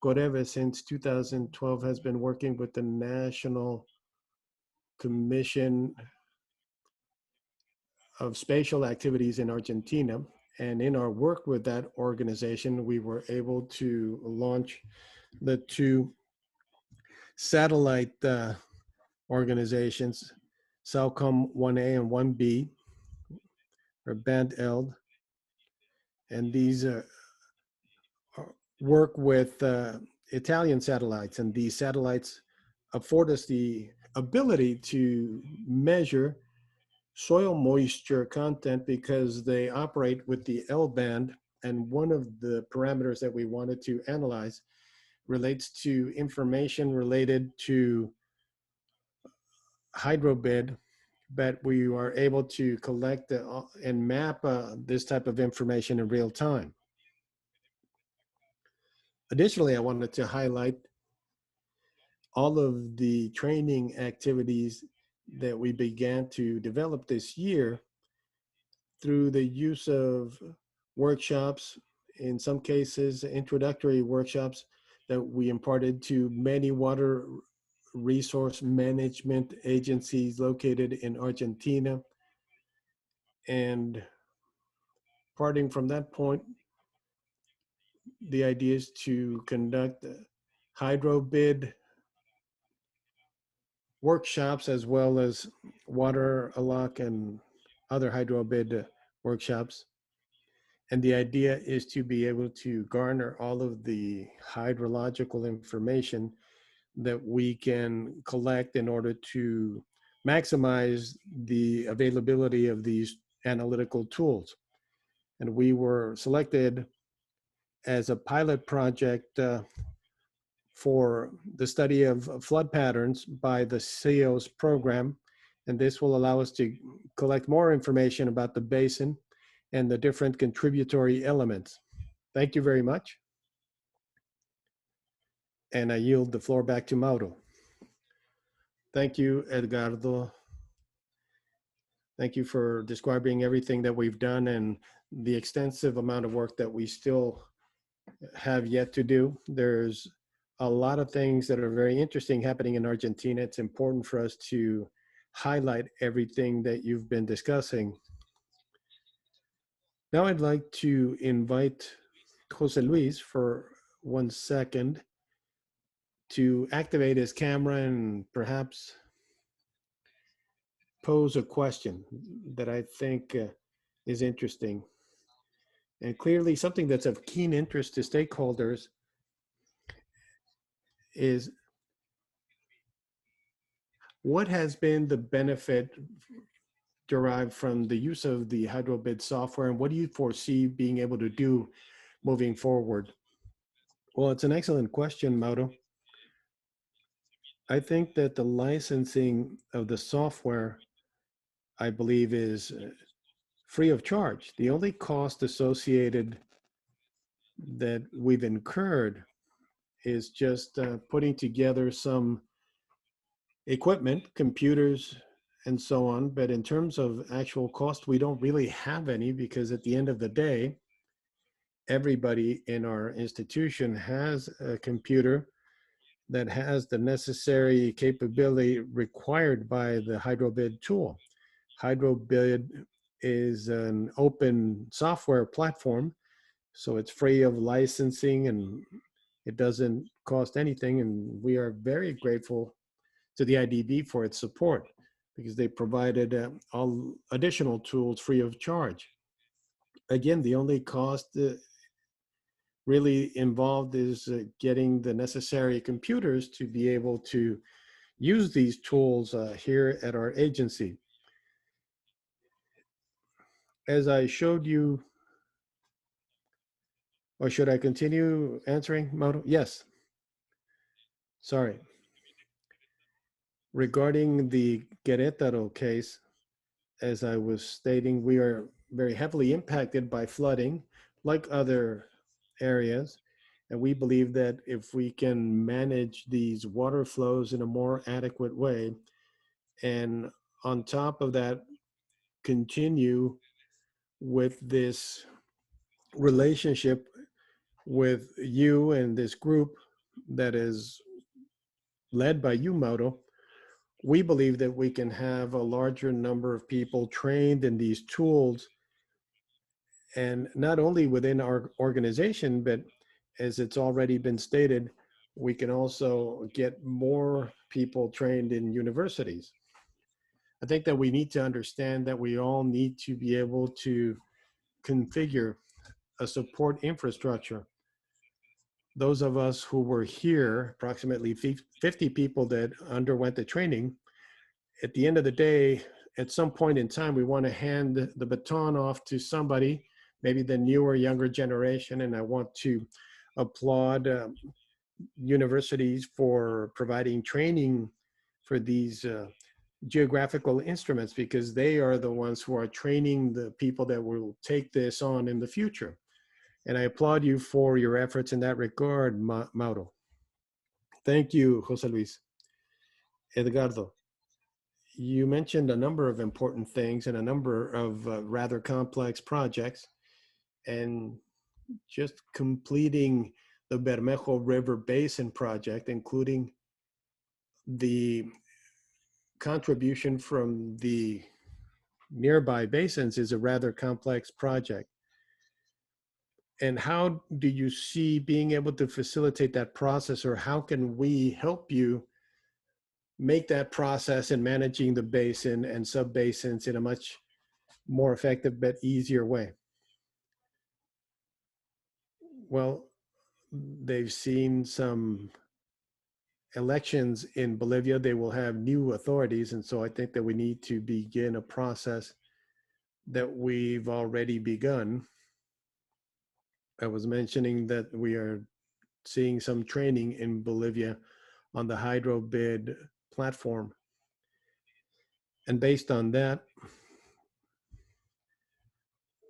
COREBE since 2012 has been working with the National Commission of Spatial Activities in Argentina. And in our work with that organization, we were able to launch the two satellite organizations, SAOCOM 1A and 1B, or Band Eld. And these work with Italian satellites, and these satellites afford us the ability to measure soil moisture content because they operate with the L band. And one of the parameters that we wanted to analyze relates to information related to HydroBID, but we are able to collect and map this type of information in real time. Additionally, I wanted to highlight all of the training activities that we began to develop this year through the use of workshops, in some cases, introductory workshops that we imparted to many water resource management agencies located in Argentina. And parting from that point, the idea is to conduct HydroBID workshops as well as water alloc and other HydroBID workshops. And the idea is to be able to garner all of the hydrological information that we can collect in order to maximize the availability of these analytical tools. And we were selected as a pilot project for the study of flood patterns by the CEO's program. And this will allow us to collect more information about the basin and the different contributory elements. Thank you very much. And I yield the floor back to Mauro. Thank you, Edgardo. Thank you for describing everything that we've done and the extensive amount of work that we still have yet to do. There's a lot of things that are very interesting happening in Argentina. It's important for us to highlight everything that you've been discussing. Now I'd like to invite Jose Luis for 1 second to activate his camera and perhaps pose a question that I think is interesting. And clearly something that's of keen interest to stakeholders is what has been the benefit derived from the use of the HydroBID software, and what do you foresee being able to do moving forward? Well, it's an excellent question, Mauro. I think that the licensing of the software, I believe, is free of charge. The only cost associated that we've incurred is just putting together some equipment, computers, and so on. But in terms of actual cost, we don't really have any, because at the end of the day, everybody in our institution has a computer that has the necessary capability required by the HydroBID tool. HydroBID is an open software platform, so it's free of licensing and it doesn't cost anything. And we are very grateful to the IDB for its support, because they provided all additional tools free of charge. Again, the only cost really involved is getting the necessary computers to be able to use these tools here at our agency. As I showed you, or should I continue answering, Mauro? Yes. Sorry. Regarding the Querétaro case, as I was stating, we are very heavily impacted by flooding, like other areas. And we believe that if we can manage these water flows in a more adequate way, And on top of that, continue with this relationship with you and this group that is led by you, Mauro. We believe that we can have a larger number of people trained in these tools, and not only within our organization, but as it's already been stated, we can also get more people trained in universities. I think that we need to understand that we all need to be able to configure a support infrastructure. Those of us who were here, approximately 50 people that underwent the training, at the end of the day, at some point in time, we want to hand the baton off to somebody, maybe the newer, younger generation. And I want to applaud universities for providing training for these geographical instruments, because they are the ones who are training the people that will take this on in the future. And I applaud you for your efforts in that regard, Mauro. Thank you, Jose Luis. Edgardo, you mentioned a number of important things and a number of rather complex projects, and just completing the Bermejo River Basin project, including the contribution from the nearby basins, is a rather complex project. And how do you see being able to facilitate that process, or how can we help you make that process in managing the basin and sub-basins in a much more effective but easier way? Well, they've seen some elections in Bolivia. They will have new authorities. And so I think that we need to begin a process that we've already begun. I was mentioning that we are seeing some training in Bolivia on the HydroBID platform. And based on that,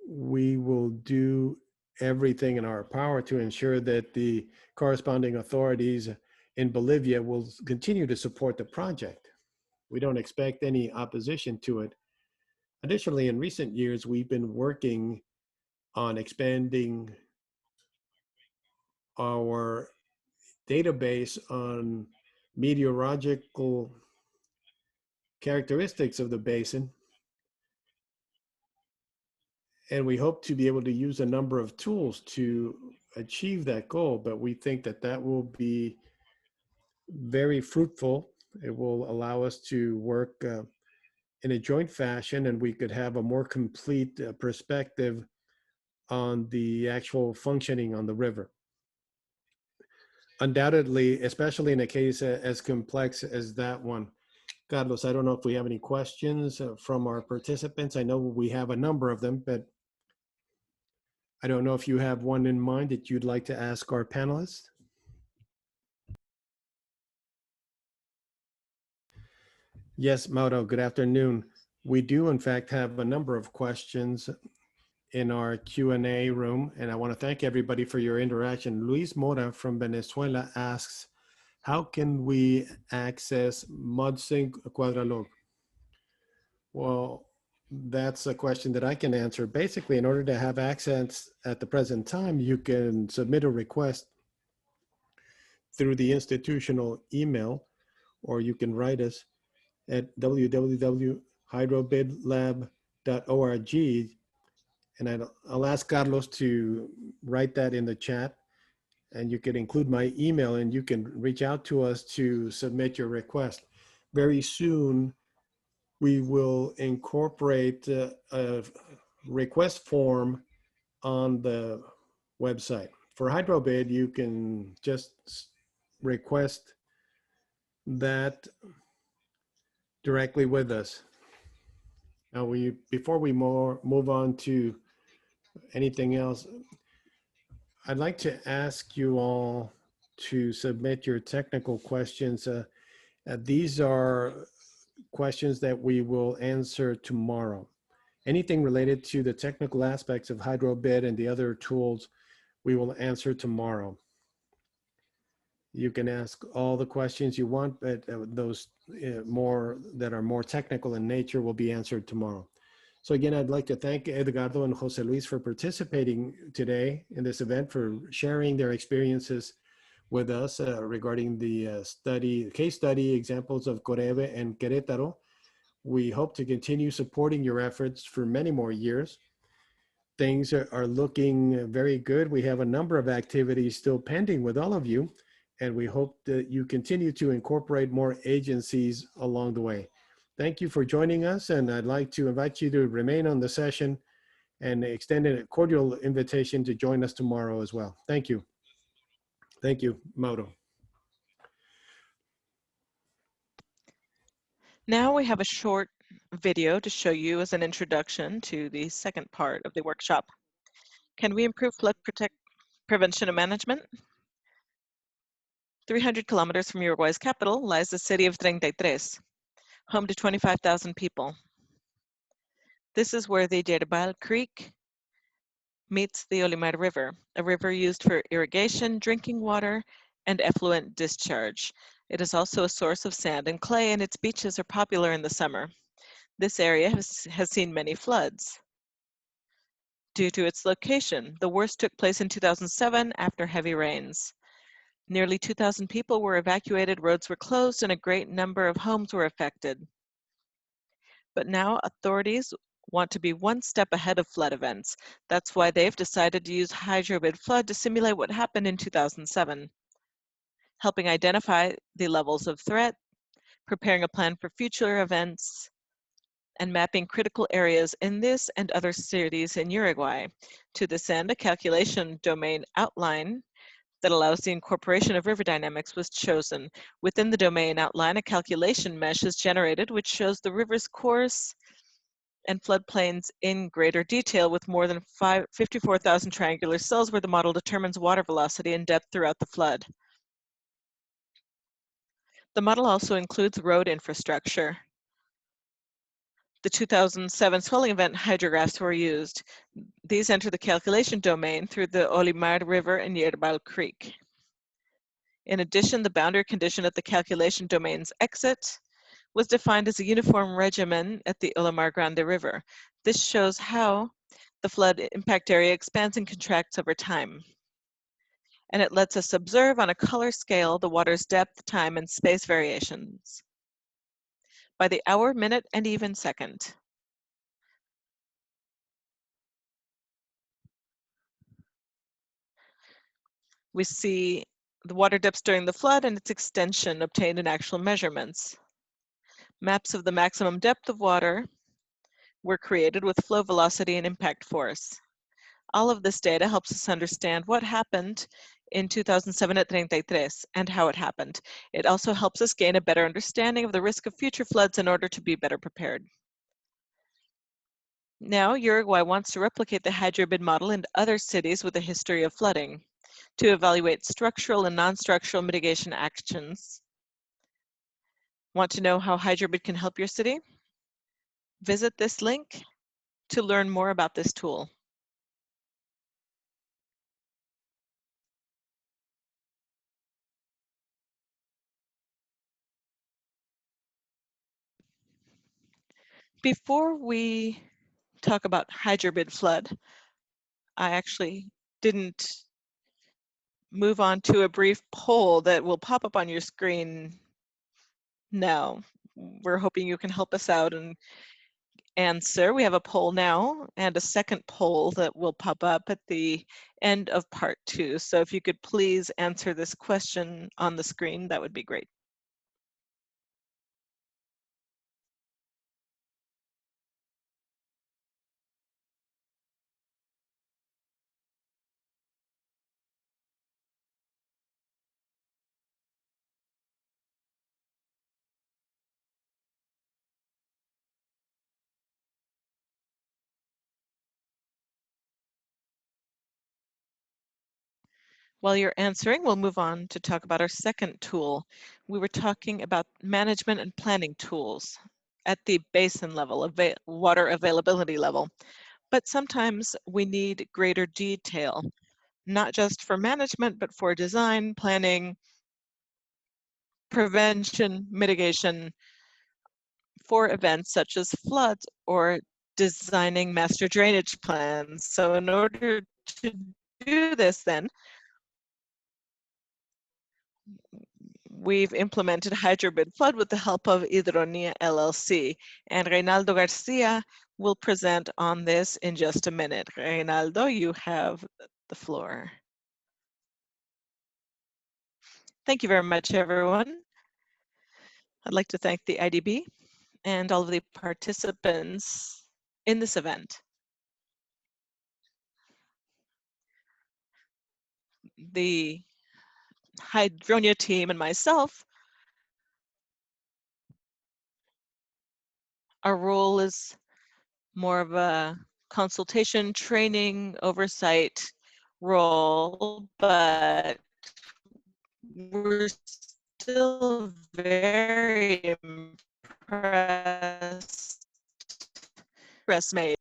we will do everything in our power to ensure that the corresponding authorities in Bolivia will continue to support the project. We don't expect any opposition to it. Additionally, in recent years, we've been working on expanding our database on meteorological characteristics of the basin. And we hope to be able to use a number of tools to achieve that goal, but we think that that will be very fruitful. It will allow us to work in a joint fashion, and we could have a more complete perspective on the actual functioning on the river. Undoubtedly, especially in a case as complex as that one. Carlos, I don't know if we have any questions from our participants. I know we have a number of them, but I don't know if you have one in mind that you'd like to ask our panelists. Yes, Mauro, good afternoon. We do, in fact, have a number of questions in our Q&A room, and I want to thank everybody for your interaction. Luis Mora from Venezuela asks, how can we access MudSync Quadralog? Well, that's a question that I can answer. Basically, in order to have access at the present time, you can submit a request through the institutional email, or you can write us at www.hydrobidlab.org. And I'll ask Carlos to write that in the chat, and you can include my email, and you can reach out to us to submit your request. Very soon, we will incorporate a request form on the website. For HydroBID, you can just request that directly with us. Now, before we move on to anything else, I'd like to ask you all to submit your technical questions. These are questions that we will answer tomorrow. Anything related to the technical aspects of HydroBID and the other tools, we will answer tomorrow. You can ask all the questions you want, but those more that are more technical in nature will be answered tomorrow. So again, I'd like to thank Edgardo and Jose Luis for participating today in this event, for sharing their experiences with us regarding the case study examples of COREBE and Querétaro. We hope to continue supporting your efforts for many more years. Things are looking very good. We have a number of activities still pending with all of you, and we hope that you continue to incorporate more agencies along the way. Thank you for joining us, and I'd like to invite you to remain on the session and extend a cordial invitation to join us tomorrow as well. Thank you. Thank you, Mauro. Now we have a short video to show you as an introduction to the second part of the workshop. Can we improve flood prevention and management? 300 kilometers from Uruguay's capital lies the city of 33, home to 25,000 people. This is where the Yerbal Creek meets the Olimar River, a river used for irrigation, drinking water, and effluent discharge. It is also a source of sand and clay, and its beaches are popular in the summer. This area has seen many floods. Due to its location, the worst took place in 2007 after heavy rains. Nearly 2,000 people were evacuated, roads were closed, and a great number of homes were affected. But now authorities want to be one step ahead of flood events. That's why they've decided to use HydroBID flood to simulate what happened in 2007, helping identify the levels of threat, preparing a plan for future events, and mapping critical areas in this and other cities in Uruguay. To this end, a calculation domain outline that allows the incorporation of river dynamics was chosen. Within the domain outline, a calculation mesh is generated which shows the river's course and floodplains in greater detail with more than 54,000 triangular cells where the model determines water velocity and depth throughout the flood. The model also includes road infrastructure. The 2007 swelling event hydrographs were used. These enter the calculation domain through the Olimar River and Yerbal Creek. In addition, the boundary condition at the calculation domain's exit was defined as a uniform regimen at the Olimar Grande River. This shows how the flood impact area expands and contracts over time. And it lets us observe on a color scale the water's depth, time, and space variations by the hour, minute, and even second. We see the water depths during the flood and its extension obtained in actual measurements. Maps of the maximum depth of water were created with flow velocity and impact force. All of this data helps us understand what happened in 2007 at 33 and how it happened. It also helps us gain a better understanding of the risk of future floods in order to be better prepared. Now, Uruguay wants to replicate the HydroBID model in other cities with a history of flooding to evaluate structural and non-structural mitigation actions. Want to know how HydroBID can help your city? Visit this link to learn more about this tool. Before we talk about HydroBID flood, I actually didn't move on to a brief poll that will pop up on your screen now. We're hoping you can help us out and answer. We have a poll now and a second poll that will pop up at the end of part 2. So if you could please answer this question on the screen, that would be great. While you're answering, we'll move on to talk about our second tool. We were talking about management and planning tools at the basin level, water availability level. But sometimes we need greater detail, not just for management, but for design, planning, prevention mitigation for events such as floods or designing master drainage plans. So in order to do this then, we've implemented HydroBID Flood with the help of Hydronia LLC, and Reynaldo Garcia will present on this in just a minute. Reynaldo, you have the floor. Thank you very much, everyone. I'd like to thank the IDB and all of the participants in this event. The Hydronia team and myself, our role is more of a consultation, training, oversight role, but we're still very impressed. Made.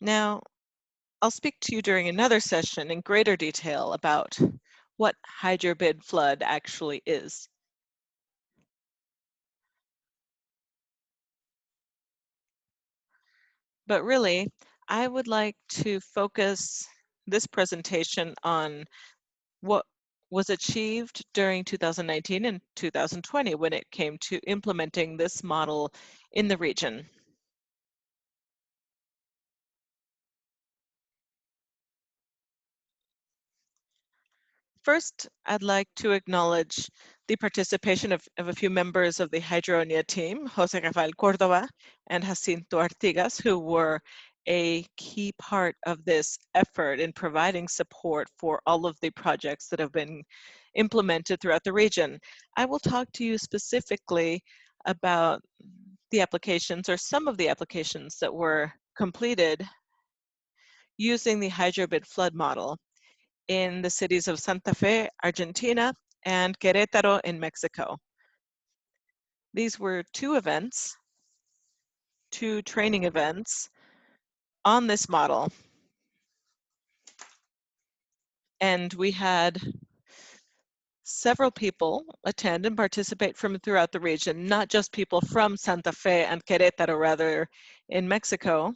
Now, I'll speak to you during another session in greater detail about what HydroBID Flood actually is. But really, I would like to focus this presentation on what was achieved during 2019 and 2020 when it came to implementing this model in the region. First, I'd like to acknowledge the participation of a few members of the Hydronia team, Jose Rafael Cordova and Jacinto Artigas, who were a key part of this effort in providing support for all of the projects that have been implemented throughout the region. I will talk to you specifically about the applications or some of the applications that were completed using the HydroBID flood model in the cities of Santa Fe, Argentina, and Querétaro in Mexico. These were two training events on this model. And we had several people attend and participate from throughout the region, not just people from Santa Fe and Querétaro, rather in Mexico.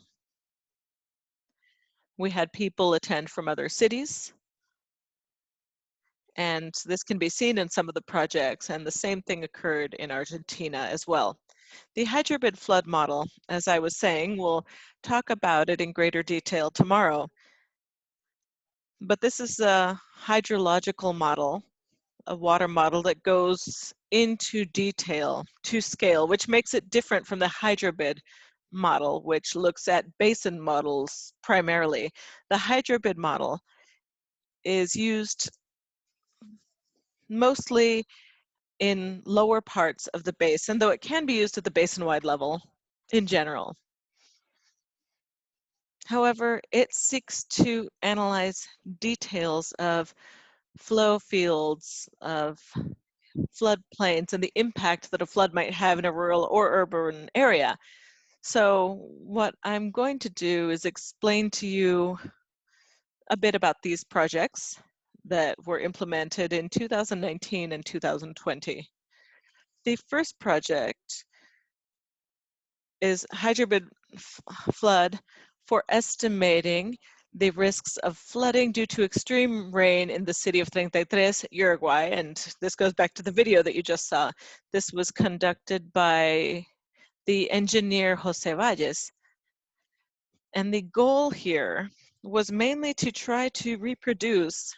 We had people attend from other cities, and this can be seen in some of the projects, and the same thing occurred in Argentina as well. The HydroBID flood model, as I was saying, we'll talk about it in greater detail tomorrow. But this is a hydrological model, a water model that goes into detail to scale, which makes it different from the HydroBID model, which looks at basin models primarily. The HydroBID model is used mostly in lower parts of the basin, though it can be used at the basin-wide level in general. However, it seeks to analyze details of flow fields, of floodplains, and the impact that a flood might have in a rural or urban area. So what I'm going to do is explain to you a bit about these projects that were implemented in 2019 and 2020. The first project is HydroBID flood for estimating the risks of flooding due to extreme rain in the city of 33, Uruguay. And this goes back to the video that you just saw. This was conducted by the engineer Jose Valles. And the goal here was mainly to try to reproduce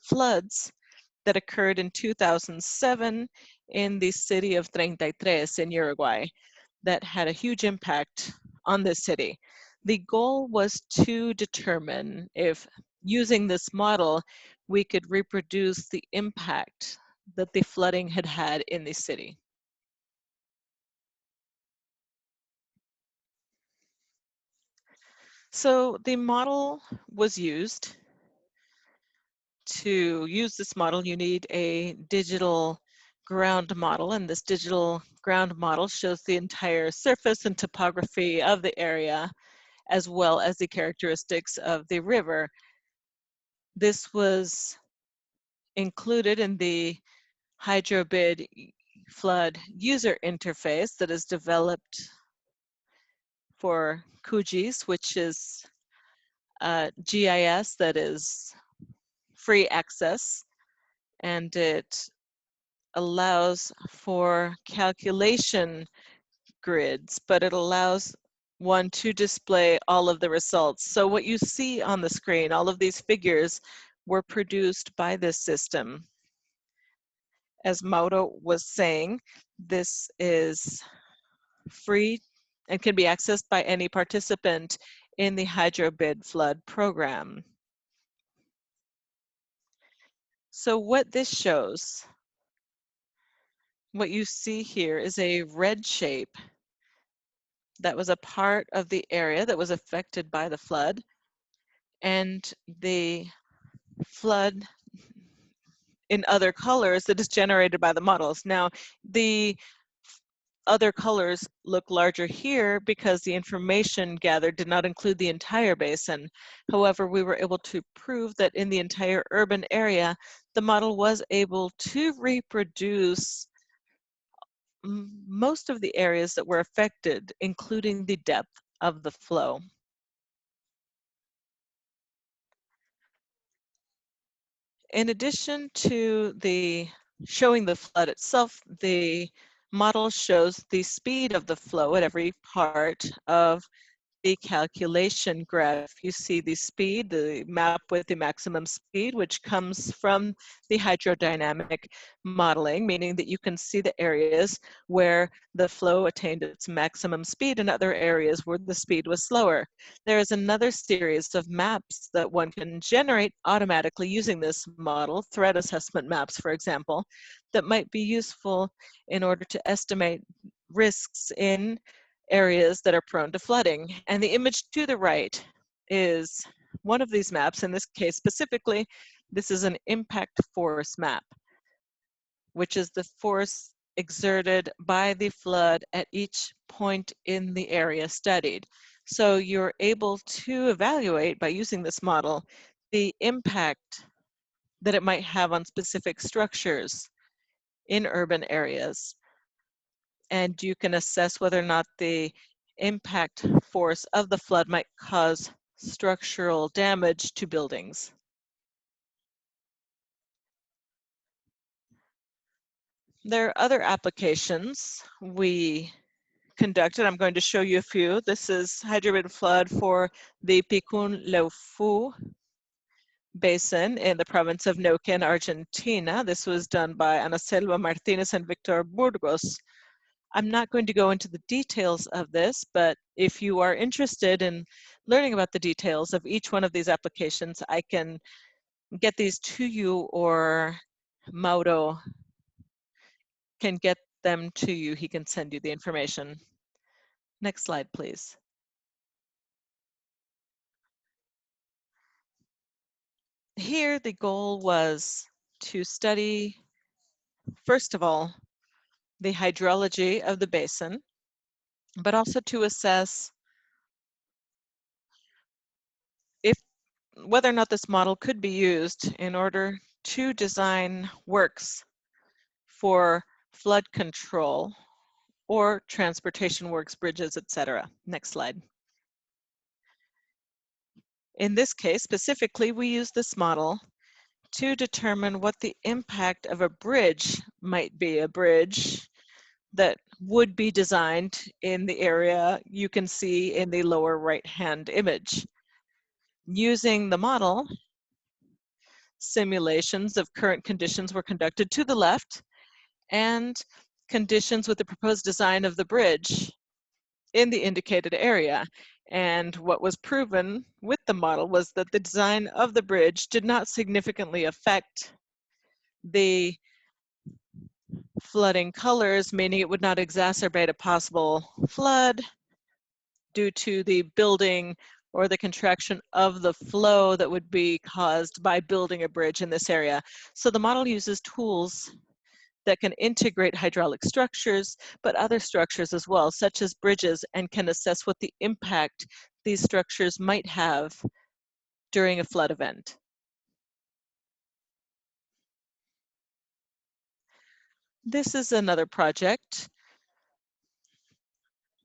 floods that occurred in 2007 in the city of 33 in Uruguay that had a huge impact on this city. The goal was to determine if, using this model, we could reproduce the impact that the flooding had had in the city. So the model was used. To use this model, you need a digital ground model, and this digital ground model shows the entire surface and topography of the area, as well as the characteristics of the river. This was included in the HydroBID flood user interface that is developed for QGIS, which is GIS that is free access, and it allows for calculation grids, but it allows one to display all of the results. So what you see on the screen, all of these figures were produced by this system. As Mauro was saying, this is free and can be accessed by any participant in the HydroBID flood program. So what this shows, what you see here is a red shape that was a part of the area that was affected by the flood, and the flood in other colors that is generated by the models. Now, the other colors look larger here because the information gathered did not include the entire basin. However, we were able to prove that in the entire urban area, the model was able to reproduce most of the areas that were affected, including the depth of the flow. In addition to the showing the flood itself, the model shows the speed of the flow at every part of the calculation graph. You see the speed, the map with the maximum speed, which comes from the hydrodynamic modeling, meaning that you can see the areas where the flow attained its maximum speed and other areas where the speed was slower. There is another series of maps that one can generate automatically using this model, threat assessment maps, for example, that might be useful in order to estimate risks in areas that are prone to flooding. And the image to the right is one of these maps. In this case specifically, this is an impact force map, which is the force exerted by the flood at each point in the area studied. So you're able to evaluate by using this model the impact that it might have on specific structures in urban areas. And you can assess whether or not the impact force of the flood might cause structural damage to buildings. There are other applications we conducted. I'm going to show you a few. This is HydroBID flood for the Picún-Leufu basin in the province of Neuquén, Argentina. This was done by Ana Selva Martinez and Victor Burgos. I'm not going to go into the details of this, but if you are interested in learning about the details of each one of these applications, I can get these to you, or Mauro can get them to you. He can send you the information. Next slide, please. Here, the goal was to study, first of all, the hydrology of the basin, but also to assess whether or not this model could be used in order to design works for flood control or transportation works, bridges, etc. Next slide. In this case, specifically, we use this model to determine what the impact of a bridge might be, a bridge that would be designed in the area you can see in the lower right-hand image. Using the model, simulations of current conditions were conducted to the left, and conditions with the proposed design of the bridge in the indicated area. And what was proven with the model was that the design of the bridge did not significantly affect the flooding colors, meaning it would not exacerbate a possible flood due to the building or the contraction of the flow that would be caused by building a bridge in this area. So the model uses tools that can integrate hydraulic structures, but other structures as well, such as bridges, and can assess what the impact these structures might have during a flood event. This is another project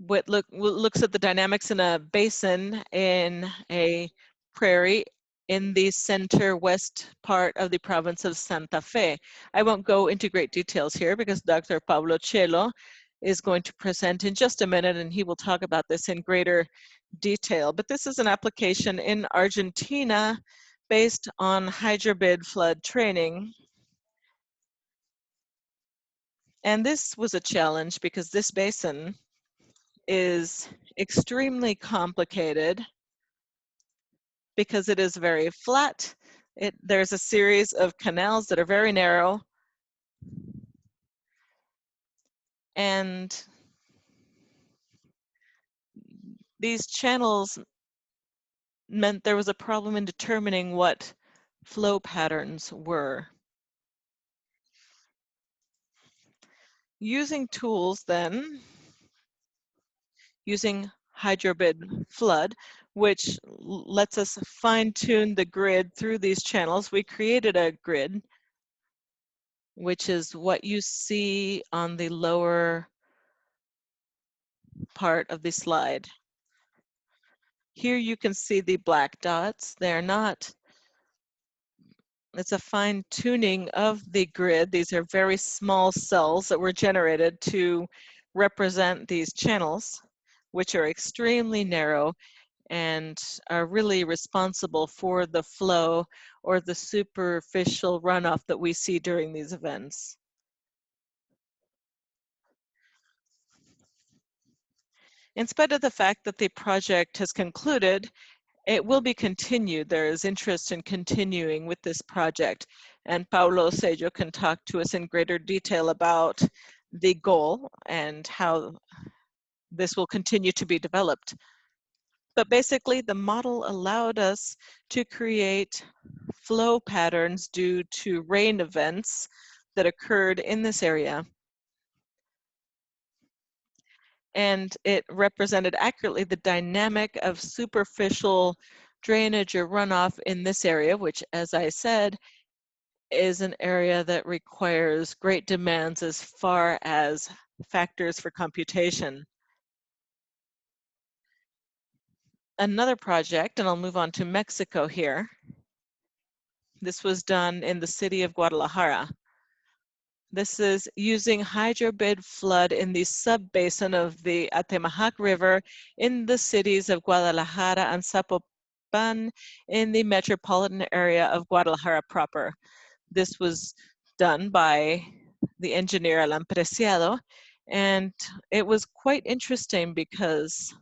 what looks at the dynamics in a basin in a prairie in the center west part of the province of Santa Fe. I won't go into great details here because Dr. Pablo Chelo is going to present in just a minute and he will talk about this in greater detail. But this is an application in Argentina based on HydroBID flood training. And this was a challenge because this basin is extremely complicated because it is very flat. There's a series of canals that are very narrow, and these channels meant there was a problem in determining what flow patterns were. Using tools then, using HydroBID flood, which lets us fine-tune the grid through these channels, we created a grid, which is what you see on the lower part of the slide. Here you can see the black dots. They're not, it's a fine tuning of the grid. These are very small cells that were generated to represent these channels, which are extremely narrow and are really responsible for the flow or the superficial runoff that we see during these events. In spite of the fact that the project has concluded, it will be continued. There is interest in continuing with this project, and Paulo Sello can talk to us in greater detail about the goal and how this will continue to be developed. But basically, the model allowed us to create flow patterns due to rain events that occurred in this area. And it represented accurately the dynamic of superficial drainage or runoff in this area, which, as I said, is an area that requires great demands as far as factors for computation. Another project, and I'll move on to Mexico here. This was done in the city of Guadalajara. This is using HydroBID flood in the sub-basin of the Atemajac River in the cities of Guadalajara and Zapopan in the metropolitan area of Guadalajara proper. This was done by the engineer Alan Preciado, and it was quite interesting because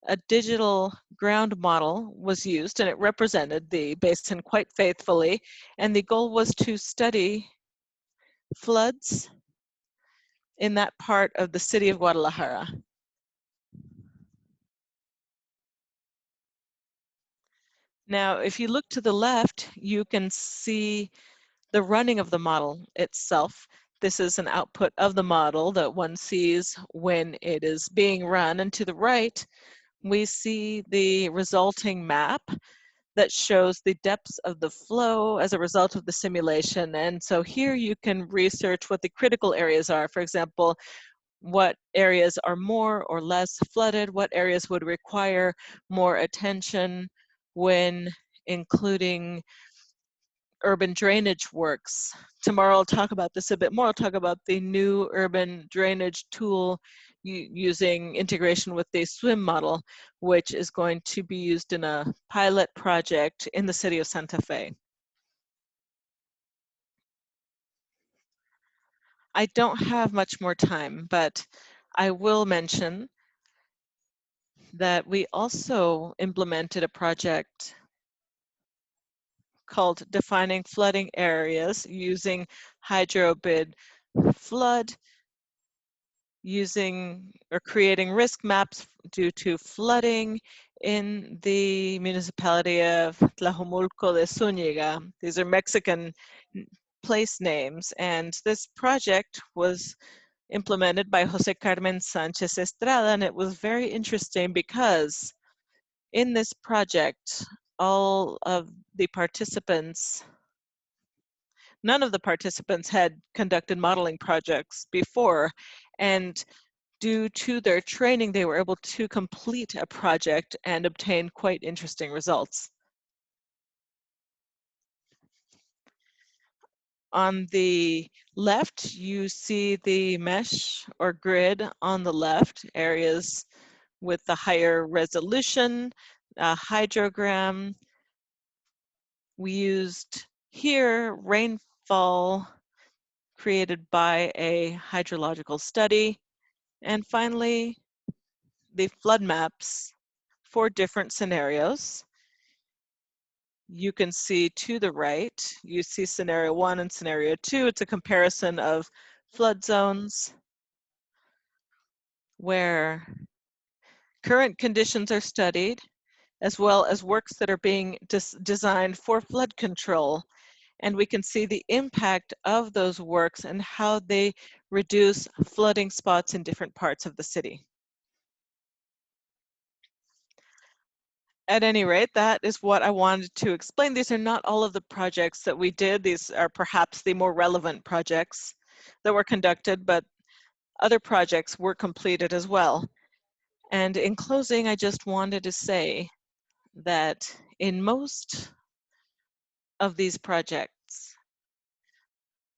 a digital ground model was used and it represented the basin quite faithfully, and the goal was to study floods in that part of the city of Guadalajara. Now, if you look to the left, you can see the running of the model itself. This is an output of the model that one sees when it is being run. And to the right, we see the resulting map that shows the depths of the flow as a result of the simulation. And so here you can research what the critical areas are. For example, what areas are more or less flooded, what areas would require more attention when including urban drainage works. Tomorrow I'll talk about this a bit more. I'll talk about the new urban drainage tool using integration with the SWIM model, which is going to be used in a pilot project in the city of Santa Fe. I don't have much more time, but I will mention that we also implemented a project called Defining Flooding Areas using HydroBID flood, using or creating risk maps due to flooding in the municipality of Tlajomulco de Zúñiga. These are Mexican place names, and this project was implemented by Jose Carmen Sanchez Estrada, and it was very interesting because in this project, all of the participants None of the participants had conducted modeling projects before, and due to their training, they were able to complete a project and obtain quite interesting results. On the left, you see the mesh or grid on the left, areas with the higher resolution, hydrogram. We used here rainfall created by a hydrological study. And finally, the flood maps for different scenarios. You can see to the right, you see scenario 1 and scenario 2. It's a comparison of flood zones where current conditions are studied, as well as works that are being designed for flood control. And we can see the impact of those works and how they reduce flooding spots in different parts of the city. At any rate, that is what I wanted to explain. These are not all of the projects that we did. These are perhaps the more relevant projects that were conducted, but other projects were completed as well. And in closing, I just wanted to say that in most of these projects,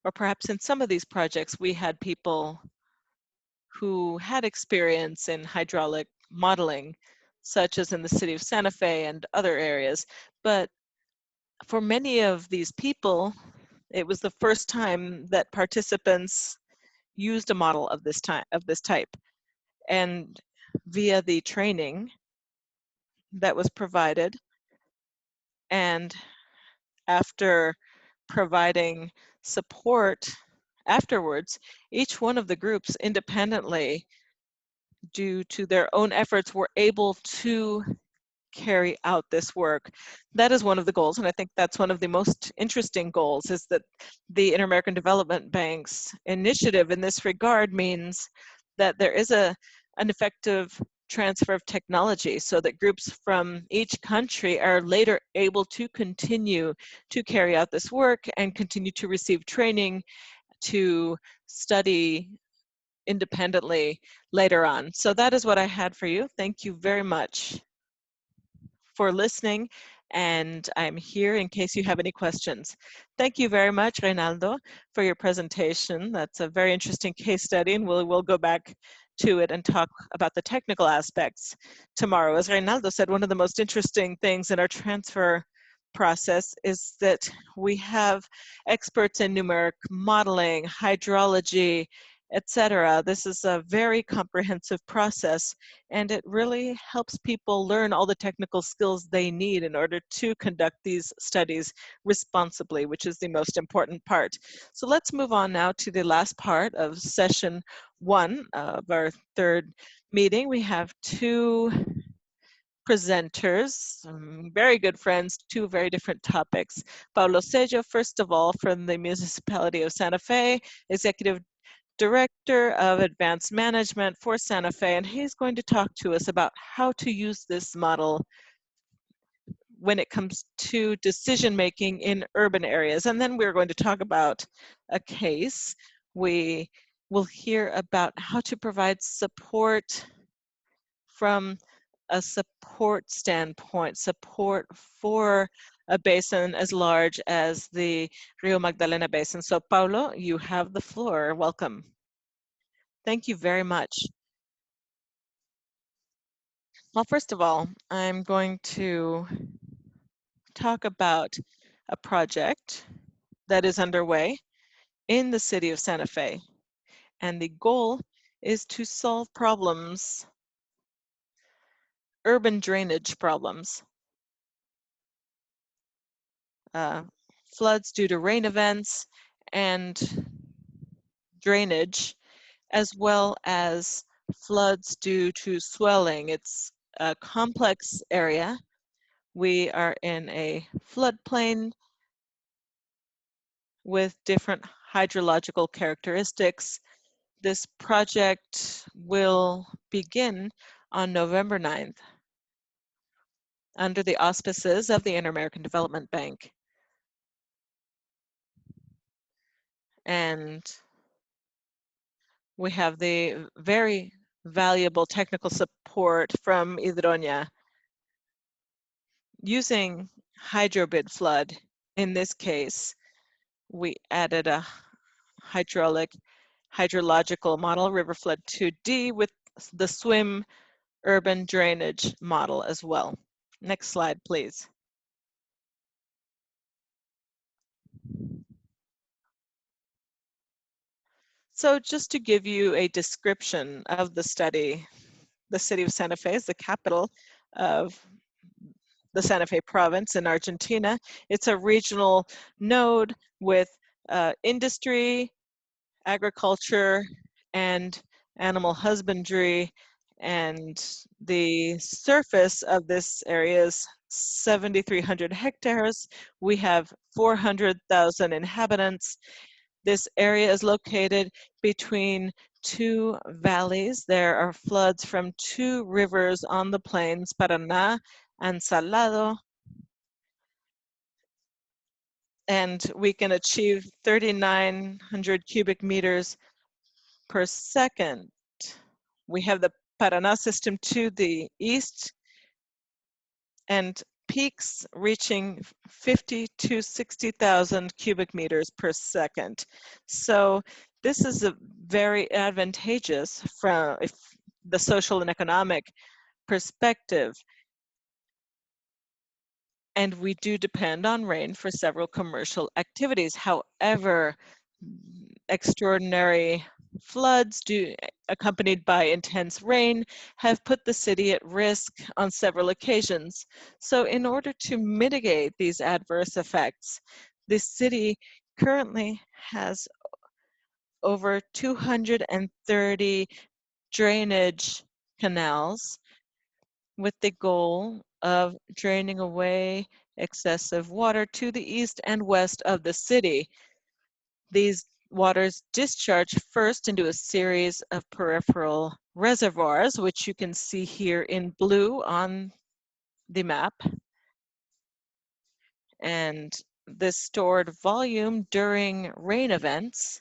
or perhaps in some of these projects, we had people who had experience in hydraulic modeling, such as in the city of Santa Fe and other areas. But for many of these people, it was the first time that participants used a model of this type. And via the training that was provided, and after providing support afterwards, each one of the groups independently, due to their own efforts, were able to carry out this work. That is one of the goals, and I think that's one of the most interesting goals, is that the Inter-American Development Bank's initiative in this regard means that there is an effective transfer of technology, so that groups from each country are later able to continue to carry out this work and continue to receive training to study independently later on. So that is what I had for you. Thank you very much for listening, and I'm here in case you have any questions. Thank you very much, Reynaldo, for your presentation. That's a very interesting case study, and we'll go back to it and talk about the technical aspects tomorrow. As Reynaldo said, one of the most interesting things in our transfer process is that we have experts in numeric modeling, hydrology, etc. This is a very comprehensive process, and it really helps people learn all the technical skills they need in order to conduct these studies responsibly, which is the most important part. So let's move on now to the last part of session 1 of our third meeting. We have two presenters, very good friends, two very different topics. Paulo Sejo, first of all, from the Municipality of Santa Fe, Executive Director of Advanced Management for Santa Fe, and he's going to talk to us about how to use this model when it comes to decision making in urban areas. And then we're going to talk about a case. We will hear about how to provide support from a support standpoint, support for a basin as large as the Rio Magdalena Basin. So Paulo, you have the floor. Welcome. Thank you very much. Well, first of all, I'm going to talk about a project that is underway in the city of Santa Fe. And the goal is to solve problems, urban drainage problems. Floods due to rain events and drainage, as well as floods due to swelling. It's a complex area. We are in a floodplain with different hydrological characteristics. This project will begin on November 9th under the auspices of the Inter-American Development Bank. And we have the very valuable technical support from Hydronia. Using HydroBID flood, in this case, we added a hydrological model, river flood 2D, with the swim urban drainage model as well. Next slide, please. So just to give you a description of the study, the city of Santa Fe is the capital of the Santa Fe province in Argentina. It's a regional node with industry, agriculture, and animal husbandry. And the surface of this area is 7,300 hectares. We have 400,000 inhabitants. This area is located between two valleys. There are floods from two rivers on the plains, Paraná and Salado, and we can achieve 3,900 cubic meters per second. We have the Paraná system to the east and peaks reaching 50 to 60,000 cubic meters per second. So this is a very advantageous from the social and economic perspective. And we do depend on rain for several commercial activities. However, extraordinary floods accompanied by intense rain have put the city at risk on several occasions. So in order to mitigate these adverse effects, the city currently has over 230 drainage canals with the goal of draining away excessive water to the east and west of the city. These waters discharge first into a series of peripheral reservoirs, which you can see here in blue on the map. And this stored volume during rain events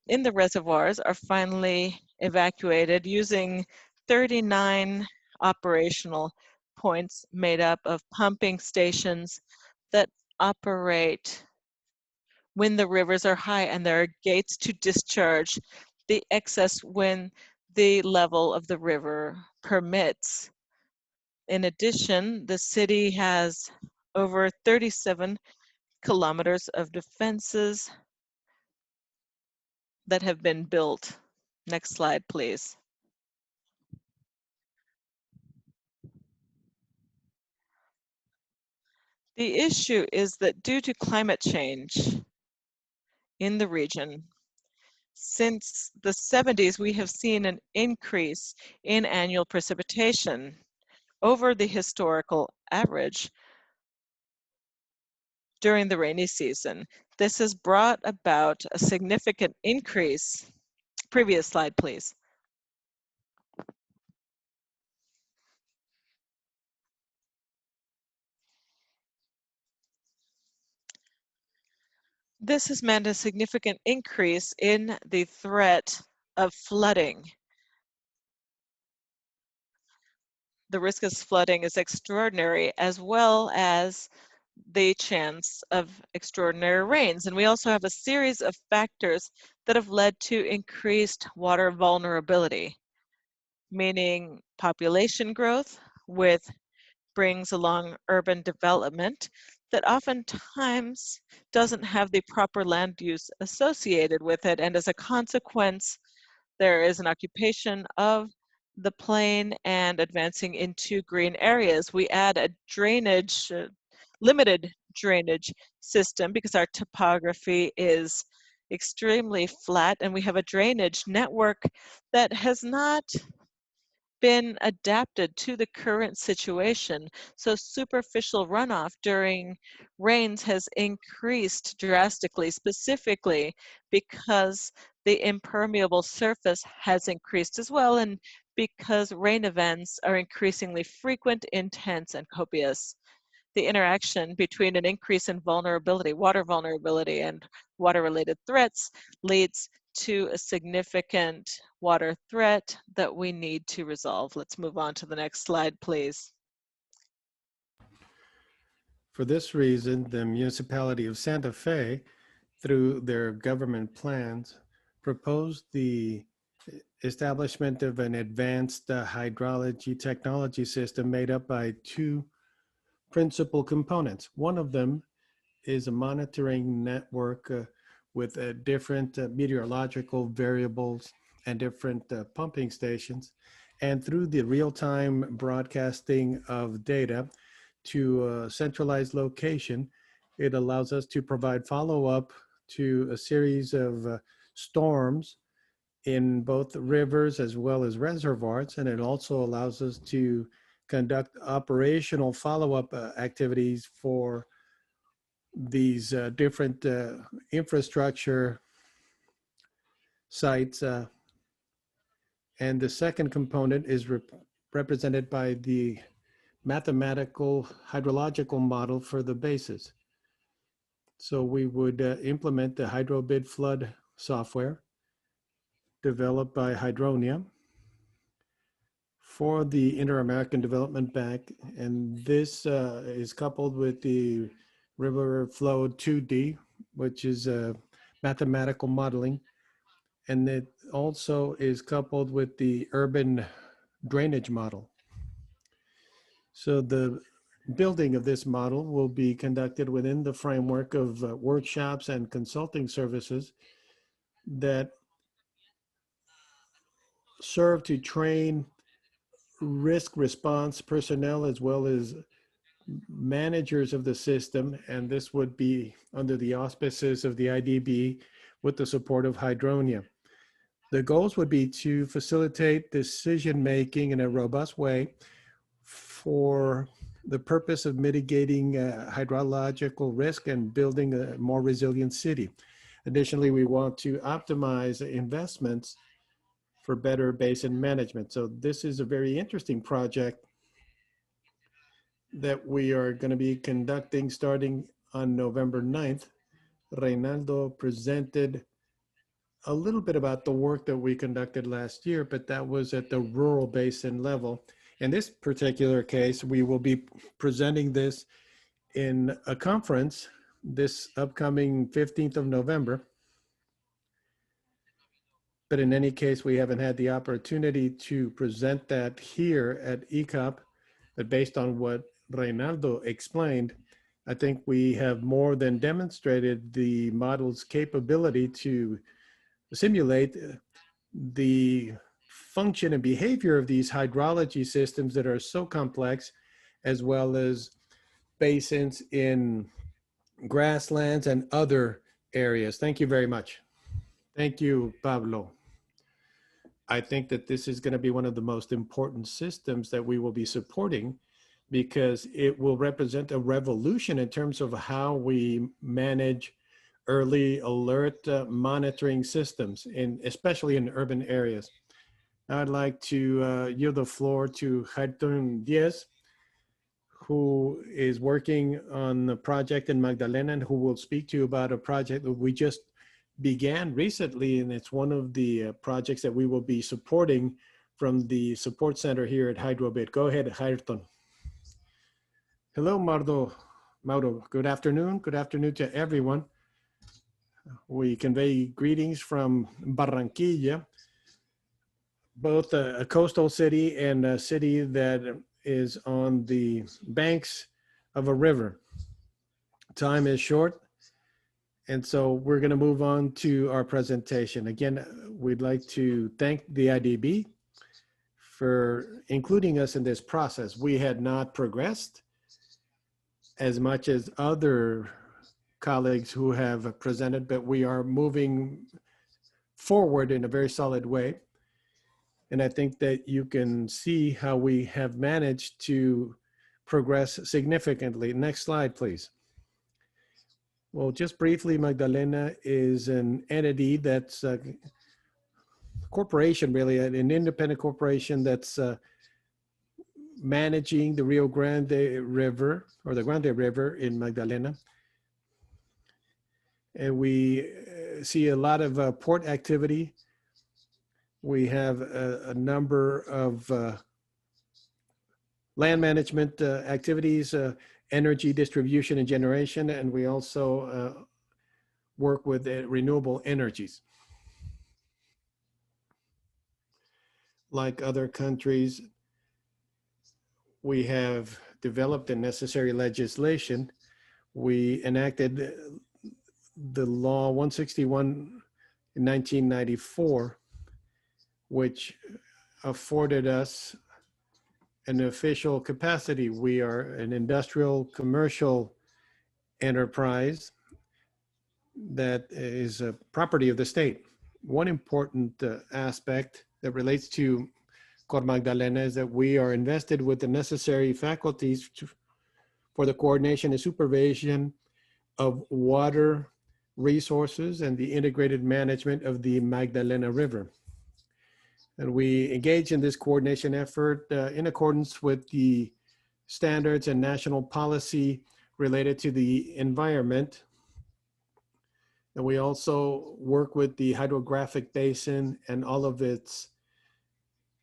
in the reservoirs are finally evacuated using 39 operational points made up of pumping stations that operate when the rivers are high, and there are gates to discharge the excess when the level of the river permits. In addition, the city has over 37 kilometers of defenses that have been built. Next slide, please. The issue is that due to climate change in the region, since the 70s, we have seen an increase in annual precipitation over the historical average during the rainy season. This has brought about a significant increase. Previous slide, please. This has meant a significant increase in the threat of flooding. The risk of flooding is extraordinary, as well as the chance of extraordinary rains. And we also have a series of factors that have led to increased water vulnerability, meaning population growth brings along urban development that oftentimes doesn't have the proper land use associated with it. And as a consequence, there is an occupation of the plain and advancing into green areas. We add a drainage, limited drainage system because our topography is extremely flat, and we have a drainage network that has not been adapted to the current situation. So superficial runoff during rains has increased drastically, specifically because the impermeable surface has increased as well, and because rain events are increasingly frequent, intense, and copious. the interaction between an increase in vulnerability, water vulnerability, and water-related threats leads to a significant water threat that we need to resolve. Let's move on to the next slide, please. For this reason, the Municipality of Santa Fe, through their government plans, proposed the establishment of an advanced hydrology technology system made up by two principal components. One of them is a monitoring network with different meteorological variables and different pumping stations. And through the real-time broadcasting of data to a centralized location, it allows us to provide follow-up to a series of storms in both rivers as well as reservoirs. And it also allows us to conduct operational follow-up activities for these different infrastructure sites. And the second component is represented by the mathematical hydrological model for the bases. So we would implement the HydroBID flood software developed by Hydronia for the Inter-American Development Bank. And this is coupled with the River Flow 2D, which is mathematical modeling. And it also is coupled with the urban drainage model. So the building of this model will be conducted within the framework of workshops and consulting services that serve to train risk response personnel as well as managers of the system. And this would be under the auspices of the IDB with the support of Hydronia. The goals would be to facilitate decision-making in a robust way for the purpose of mitigating hydrological risk and building a more resilient city. Additionally, we want to optimize investments for better basin management. So this is a very interesting project that we are going to be conducting starting on November 9th. Reynaldo presented a little bit about the work that we conducted last year, but that was at the rural basin level. In this particular case, we will be presenting this in a conference this upcoming 15th of November. But in any case, we haven't had the opportunity to present that here at ECOP, but based on what Reynaldo explained, I think we have more than demonstrated the model's capability to simulate the function and behavior of these hydrology systems that are so complex, as well as basins in grasslands and other areas. Thank you very much. Thank you, Pablo. I think that this is going to be one of the most important systems that we will be supporting because it will represent a revolution in terms of how we manage early alert monitoring systems, especially in urban areas. Now I'd like to yield the floor to Hydronia, who is working on the project in Magdalena and who will speak to you about a project that we just began recently, and it's one of the projects that we will be supporting from the support center here at HydroBID. Go ahead, Hydron. Hello, Mauro. Good afternoon. Good afternoon to everyone. We convey greetings from Barranquilla, both a coastal city and a city that is on the banks of a river. Time is short, and so we're going to move on to our presentation. Again, we'd like to thank the IDB for including us in this process. We had not progressed as much as other colleagues who have presented, but we are moving forward in a very solid way. And I think that you can see how we have managed to progress significantly. Next slide, please. Well, just briefly, Magdalena is an entity that's a corporation, really, an independent corporation that's managing the Rio Grande River, or the Grande River in Magdalena. And we see a lot of port activity. We have a number of land management activities, energy distribution and generation, and we also work with renewable energies. Like other countries, we have developed the necessary legislation. We enacted the law 161 in 1994, which afforded us an official capacity. We are an industrial commercial enterprise that is a property of the state. One important aspect that relates to CORMAGDALENA is that we are invested with the necessary faculties for the coordination and supervision of water resources and the integrated management of the Magdalena River. And we engage in this coordination effort in accordance with the standards and national policy related to the environment. And we also work with the hydrographic basin and all of its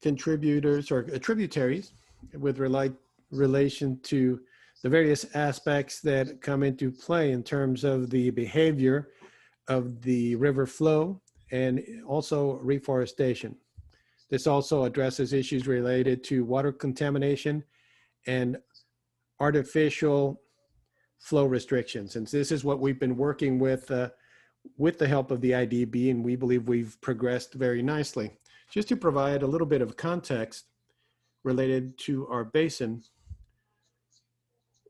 contributors or tributaries with relation to the various aspects that come into play in terms of the behavior of the river flow and also reforestation. This also addresses issues related to water contamination and artificial flow restrictions. And this is what we've been working with the help of the IDB, and we believe we've progressed very nicely. Just to provide a little bit of context related to our basin,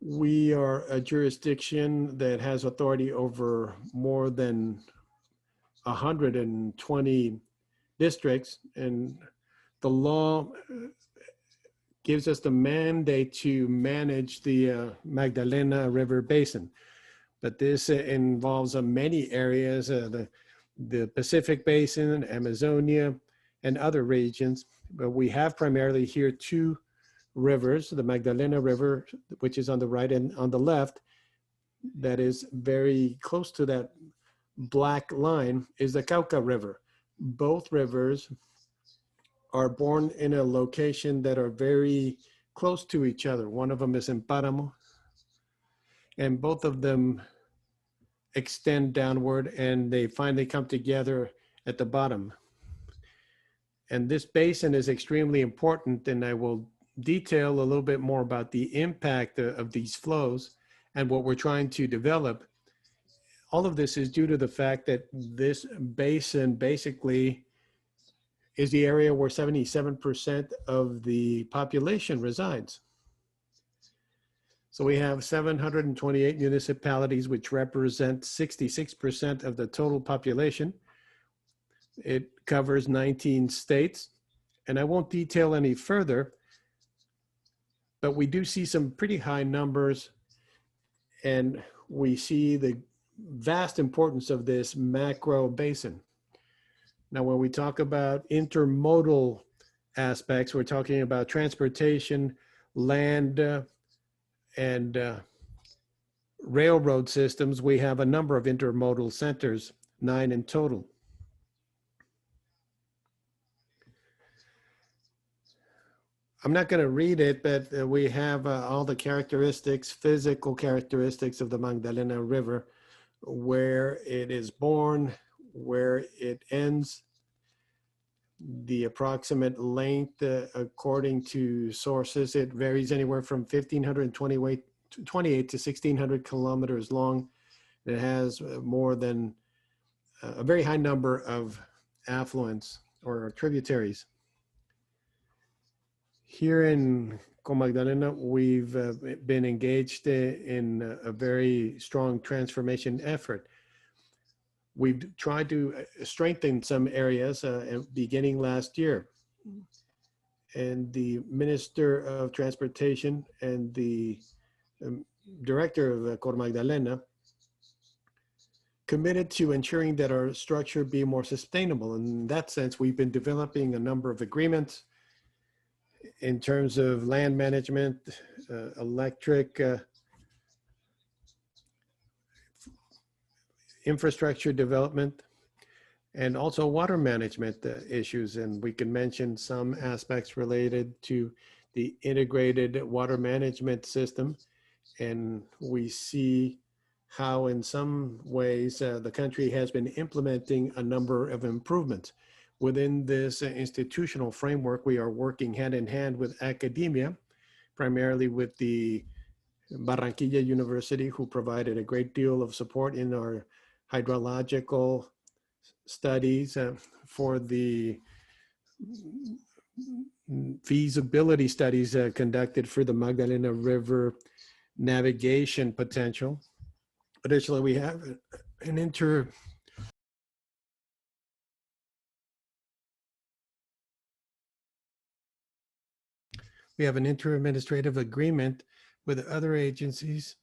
we are a jurisdiction that has authority over more than 120 districts, and the law gives us the mandate to manage the Magdalena River Basin. But this involves many areas, the Pacific Basin, Amazonia, and other regions. But we have primarily here two rivers, the Magdalena River, which is on the right and on the left, that is very close to that black line, is the Cauca River. Both rivers are born in a location that are very close to each other. One of them is in Páramo, and both of them extend downward and they finally come together at the bottom. And this basin is extremely important, and I will detail a little bit more about the impact of these flows and what we're trying to develop. All of this is due to the fact that this basin basically is the area where 77% of the population resides. So we have 728 municipalities, which represent 66% of the total population. It covers 19 states, and I won't detail any further, but we do see some pretty high numbers, and we see the vast importance of this macro basin. Now, when we talk about intermodal aspects, we're talking about transportation, land, and railroad systems. We have a number of intermodal centers, 9 in total. I'm not going to read it, but we have all the characteristics, physical characteristics of the Magdalena River, where it is born, where it ends, the approximate length, according to sources, it varies anywhere from 1,528 to 1,600 kilometers long. It has more than a very high number of affluents or tributaries. Here in CORMAGDALENA, we've been engaged in a very strong transformation effort. We've tried to strengthen some areas beginning last year. And the Minister of Transportation and the Director of CORMAGDALENA committed to ensuring that our structure be more sustainable. In that sense, we've been developing a number of agreements in terms of land management, electric infrastructure development, and also water management issues. And we can mention some aspects related to the integrated water management system. And we see how in some ways the country has been implementing a number of improvements. Within this institutional framework, we are working hand in hand with academia, primarily with the Barranquilla University, who provided a great deal of support in our hydrological studies for the feasibility studies conducted for the Magdalena River navigation potential. Additionally, we have an inter-administrative agreement with other agencies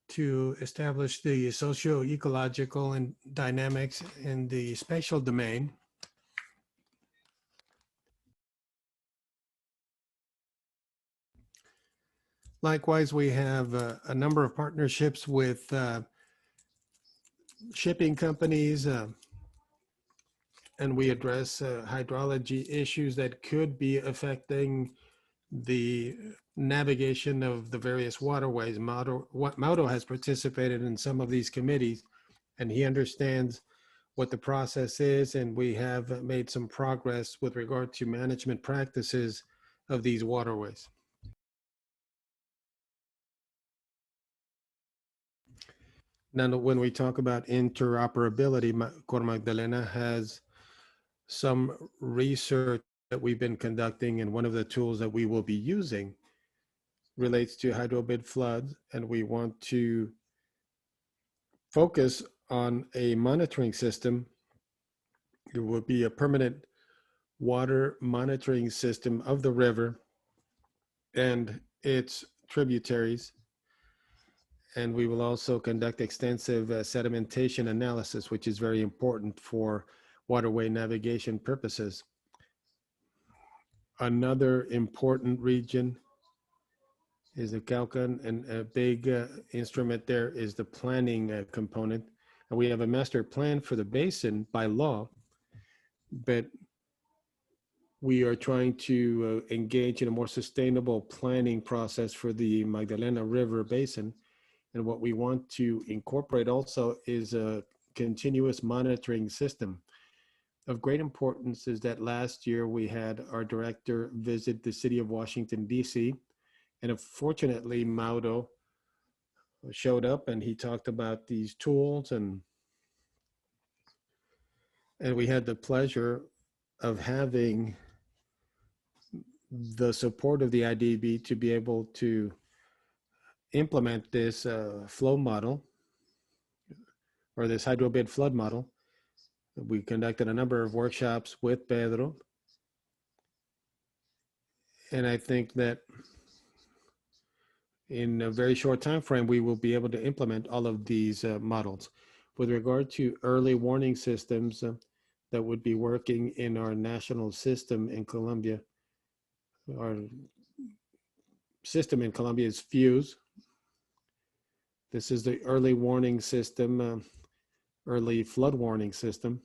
to establish the socio-ecological and dynamics in the spatial domain. Likewise, we have a number of partnerships with shipping companies, and we address hydrology issues that could be affecting the navigation of the various waterways. Mauro has participated in some of these committees, and he understands what the process is, and we have made some progress with regard to management practices of these waterways. Now, when we talk about interoperability, CORMAGDALENA has some research that we've been conducting, and one of the tools that we will be using relates to HydroBID floods, and we want to focus on a monitoring system. It will be a permanent water monitoring system of the river and its tributaries. And we will also conduct extensive sedimentation analysis, which is very important for waterway navigation purposes. Another important region is the Cauca, and a big instrument there is the planning component. And we have a master plan for the basin by law, but we are trying to engage in a more sustainable planning process for the Magdalena River Basin. And what we want to incorporate also is a continuous monitoring system. Of great importance is that last year we had our director visit the city of Washington, D.C. And unfortunately, Mauro showed up and he talked about these tools, and we had the pleasure of having the support of the IDB to be able to implement this flow model, or this HydroBID flood model. We conducted a number of workshops with Pedro, and I think that in a very short time frame, we will be able to implement all of these models. With regard to early warning systems that would be working in our national system in Colombia, our system in Colombia is FUSE. This is the early warning system, early flood warning system.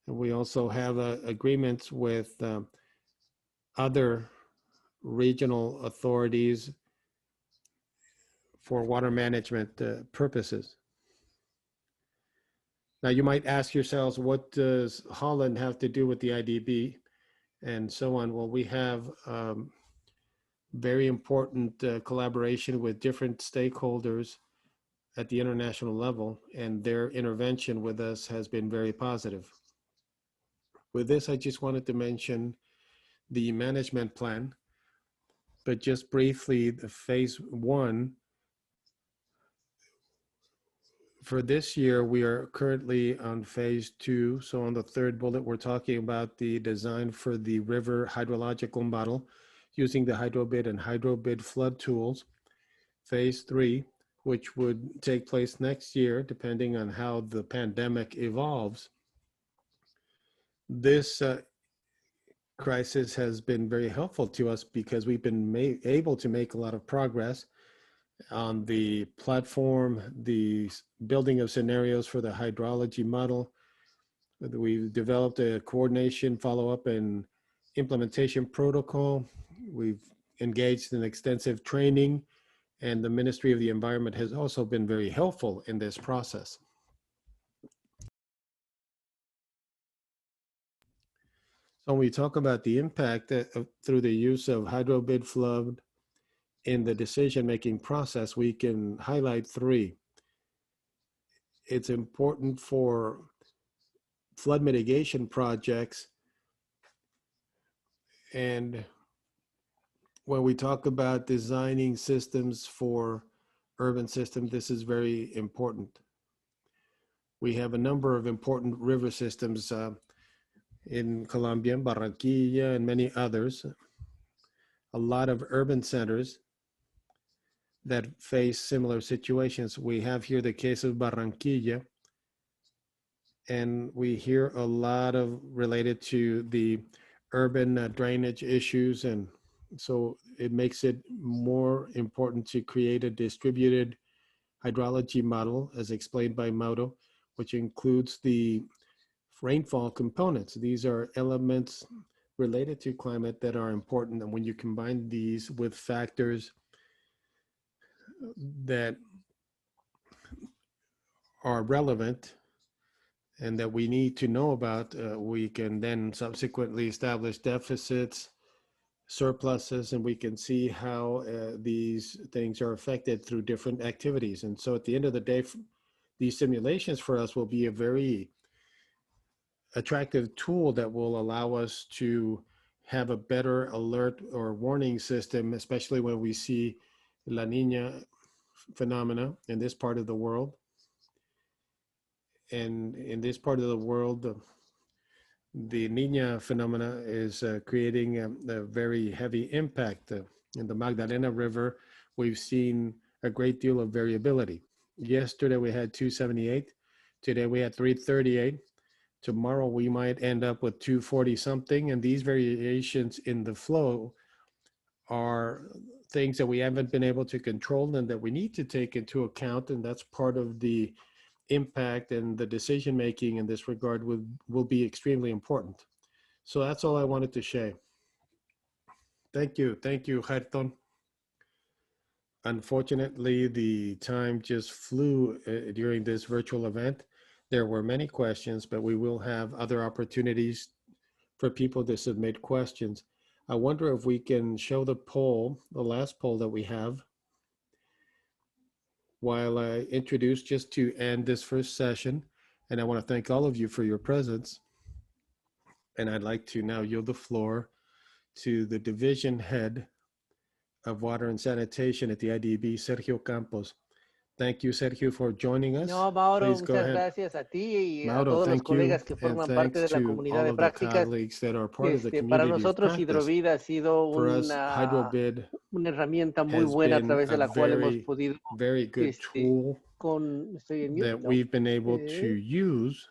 And we also have agreements with other regional authorities for water management purposes. Now, you might ask yourselves, what does Holland have to do with the IDB and so on? Well, we have very important collaboration with different stakeholders at the international level, and their intervention with us has been very positive. With this, I just wanted to mention the management plan, but just briefly, the phase 1. For this year, we are currently on phase 2. So on the third bullet, we're talking about the design for the river hydrological model using the HydroBID and HydroBID flood tools. Phase 3, which would take place next year, depending on how the pandemic evolves. This crisis has been very helpful to us because we've been able to make a lot of progress on the platform, the building of scenarios for the hydrology model. We've developed a coordination, follow-up, and implementation protocol. We've engaged in extensive training, and the Ministry of the Environment has also been very helpful in this process. So when we talk about the impact through the use of HydroBID flood in the decision-making process, we can highlight three. It's important for flood mitigation projects, and when we talk about designing systems for urban systems, this is very important. We have a number of important river systems in Colombia, Barranquilla, and many others. A lot of urban centers that face similar situations. We have here the case of Barranquilla, and we hear a lot of related to the urban drainage issues, and so it makes it more important to create a distributed hydrology model, as explained by Mauro, which includes the rainfall components. These are elements related to climate that are important, and when you combine these with factors that are relevant and that we need to know about, we can then subsequently establish deficits, surpluses, and we can see how these things are affected through different activities. And so at the end of the day, these simulations for us will be a very attractive tool that will allow us to have a better alert or warning system, especially when we see La Niña phenomena in this part of the world. And in this part of the world, the Niña phenomena is creating a very heavy impact. In the Magdalena River, we've seen a great deal of variability. Yesterday we had 278, today we had 338. Tomorrow we might end up with 240 something, and these variations in the flow are things that we haven't been able to control and that we need to take into account, and that's part of the impact, and the decision making in this regard will be extremely important. So that's all I wanted to share. Thank you, Hight. Unfortunately, the time just flew during this virtual event. There were many questions, but we will have other opportunities for people to submit questions. I wonder if we can show the poll, the last poll that we have, while I introduce, just to end this first session. And I want to thank all of you for your presence. And I'd like to now yield the floor to the division head of water and sanitation at the IDB, Sergio Campos. Thank you, Sergio, for joining us. No, Mauro, Please go muchas ahead. gracias a ti y a Mauro, todos los thank you, colegas que and forman parte thanks de la to comunidad all de of the prácticas. colleagues that are part of the Para community of nosotros, practice. HydroBID ha sido For us, una HydroBID herramienta muy has buena a been través de a la cual hemos podido, very good tool estoy en mute, that ¿no? we've been able to use.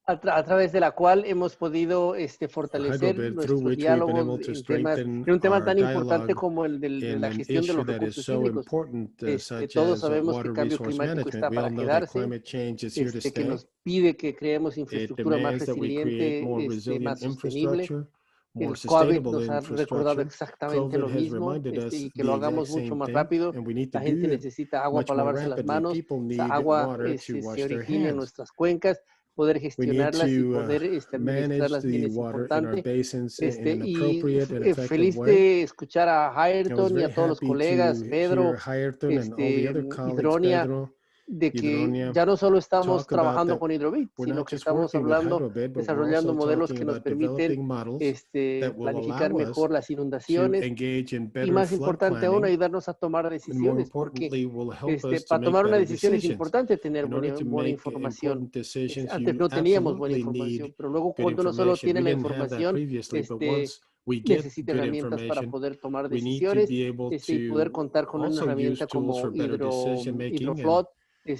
A través de la cual hemos podido fortalecer HydroBID, through nuestros which we've been diálogos able to en temas, strengthen en un tema our tan importante dialogue como el de in la an gestión de issue los that is recursos so hídricos. important, such Todos as sabemos que water el cambio resource climático management. está We all para know that quedarse, climate change is here to que stay. nos pide que creemos It infraestructura más demands that we create more resiliente, resilient más sostenible. infrastructure, more El COVID sustainable nos ha recordado infrastructure. exactamente lo COVID has mismo, reminded us y que the lo exact hagamos mucho same más thing, rápido. and we need to La gente do it necesita agua much para more lavarse las rapidly. manos, People esa need agua water to se wash their origina en hands. nuestras cuencas, poder We need gestionarlas y to poder manage administrarlas bien the es water in our importante. basins in an Y appropriate and effective feliz way. de escuchar a I was Ayrton y very a todos los happy colegas, to Pedro, hear Ayrton and all the other colleagues, Hydronia, Pedro, de que Hydronia, ya no solo estamos talk about trabajando that con HydroBID, we're sino not que just estamos working with hablando, HydroBID, but we're desarrollando also modelos talking que nos about permiten developing models that will planificar allow us mejor las to inundaciones, engage in y better más flood importante aún, planning, ayudarnos a tomar and more decisiones, porque importantly, will help us to para make tomar una better decisión es decisions. importante tener In order to buena make información. important decisions, Antes you no teníamos buena absolutely información, need pero luego good cuando uno solo information. tiene We la didn't have that información, previously, but once we get necesita good herramientas para information, poder tomar we need to decisiones, be able y poder to contar con una also use herramienta tools como for better decision making and HydroFlood, y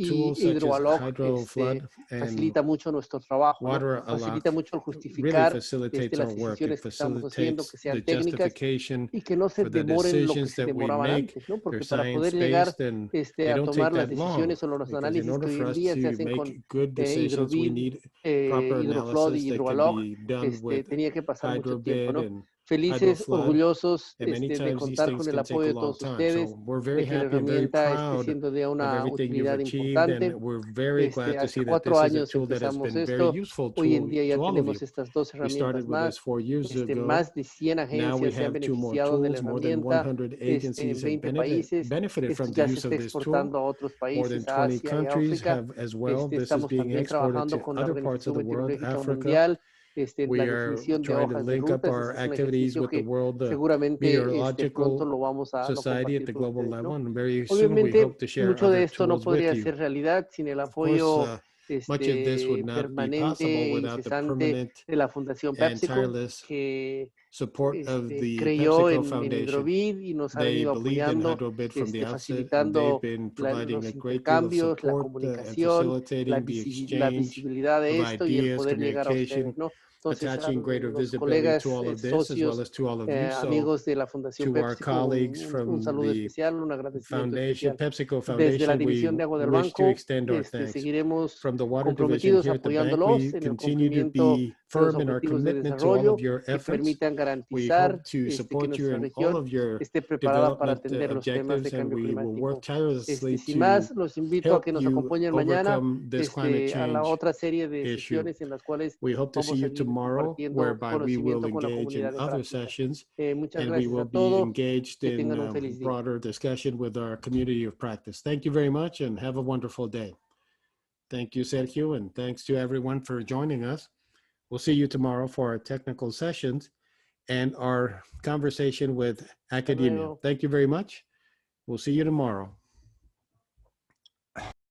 tools such as HydroAlloc HydroFlood and facilita mucho nuestro trabajo, ¿no? WaterAlloc Facilita mucho el really justificar facilitates our las work. It decisiones que estamos haciendo, facilitates que sean the técnicas justification y que no se for the demoren lo que decisions se that we demoraban make. antes, ¿no? They're Porque para poder llegar science-based and they a don't tomar take las that long, decisiones o los because in análisis order que hoy for en us día se to hacen con make good decisions, we HydroBID, need proper HydroFlood y analysis that can HydroAlloc, be done with tenía que pasar mucho tiempo, HydroBID ¿no? and Felices, HydroFlood. orgullosos And many de times these contar things con el can take apoyo a de long todos time. So ustedes, we're very de que la happy and very herramienta esté proud siendo de of una everything you've utilidad achieved, importante. and we're very glad to Hace see that 4 this is a años tool that has empezamos been very esto. useful Hoy en día ya to all of you. tenemos estas 2 We started herramientas with más. this 4 years ago. Más de 100 Now we agencias se han have 2 more beneficiado de la tools. More than herramienta 100 en agencies have 20 países. benefited Esto from the ya se use está of this tool. exportando a otros More than países, a 20 Asia y a countries África. have as well. This is Estamos being también exported trabajando to con la other parts of Organización the world, Meteorológica Africa. Mundial, la We are definición de trying to hojas de link up rutas. our Ese es un activities ejercicio with the que World seguramente pronto Meteorological lo vamos a Society at compartir the con global ustedes, level, ¿no? and very soon we Obviamente, hope to share mucho de other esto no tools with podría you. ser realidad sin el Of course, apoyo much of this would not be permanente possible e without the incesante permanent de la Fundación and PepsiCo, tireless que support of the creyó PepsiCo en Foundation. HydroBID y nos ha They venido believed in apoyando, HydroBID from the outset, and they've facilitando been providing a los great deal of intercambios, la support and comunicación, facilitating the la exchange visibilidad de of esto y el ideas, poder llegar a communication, ustedes, ¿no? Entonces, a attaching greater los visibility to colegas, all of this, as well socios, as to all of you. So, amigos de la Fundación to our PepsiCo, colleagues un from saludo the especial, un agradecimiento Foundation, especial. PepsiCo Desde la Foundation, División we de Agua del wish to Banco, extend our thanks. seguiremos From the Water Division comprometidos here at the bank, apoyándolos we en el continue to cumplimiento be de los firm in our objetivos de commitment to all desarrollo of your que efforts. permitan We garantizar hope to que support you nuestra in all región of your esté preparada para development atender los temas de objectives, and cambio we will work climático. tirelessly Sin to más, los invito a help que nos you acompañen mañana overcome this climate a la change otra serie de issue. sesiones en las cuales We hope to see vamos a you seguir tomorrow, compartiendo whereby we will conocimiento con la engage in comunidad de other práctica. sessions, Muchas and we gracias will a be todos. engaged Que in tengan un feliz día. broader discussion with our community of practice. Thank you very much, and have a wonderful day. Thank you, Sergio, and thanks to everyone for joining us. We'll see you tomorrow for our technical sessions and our conversation with academia. luego. Thank you very much. We'll see you tomorrow.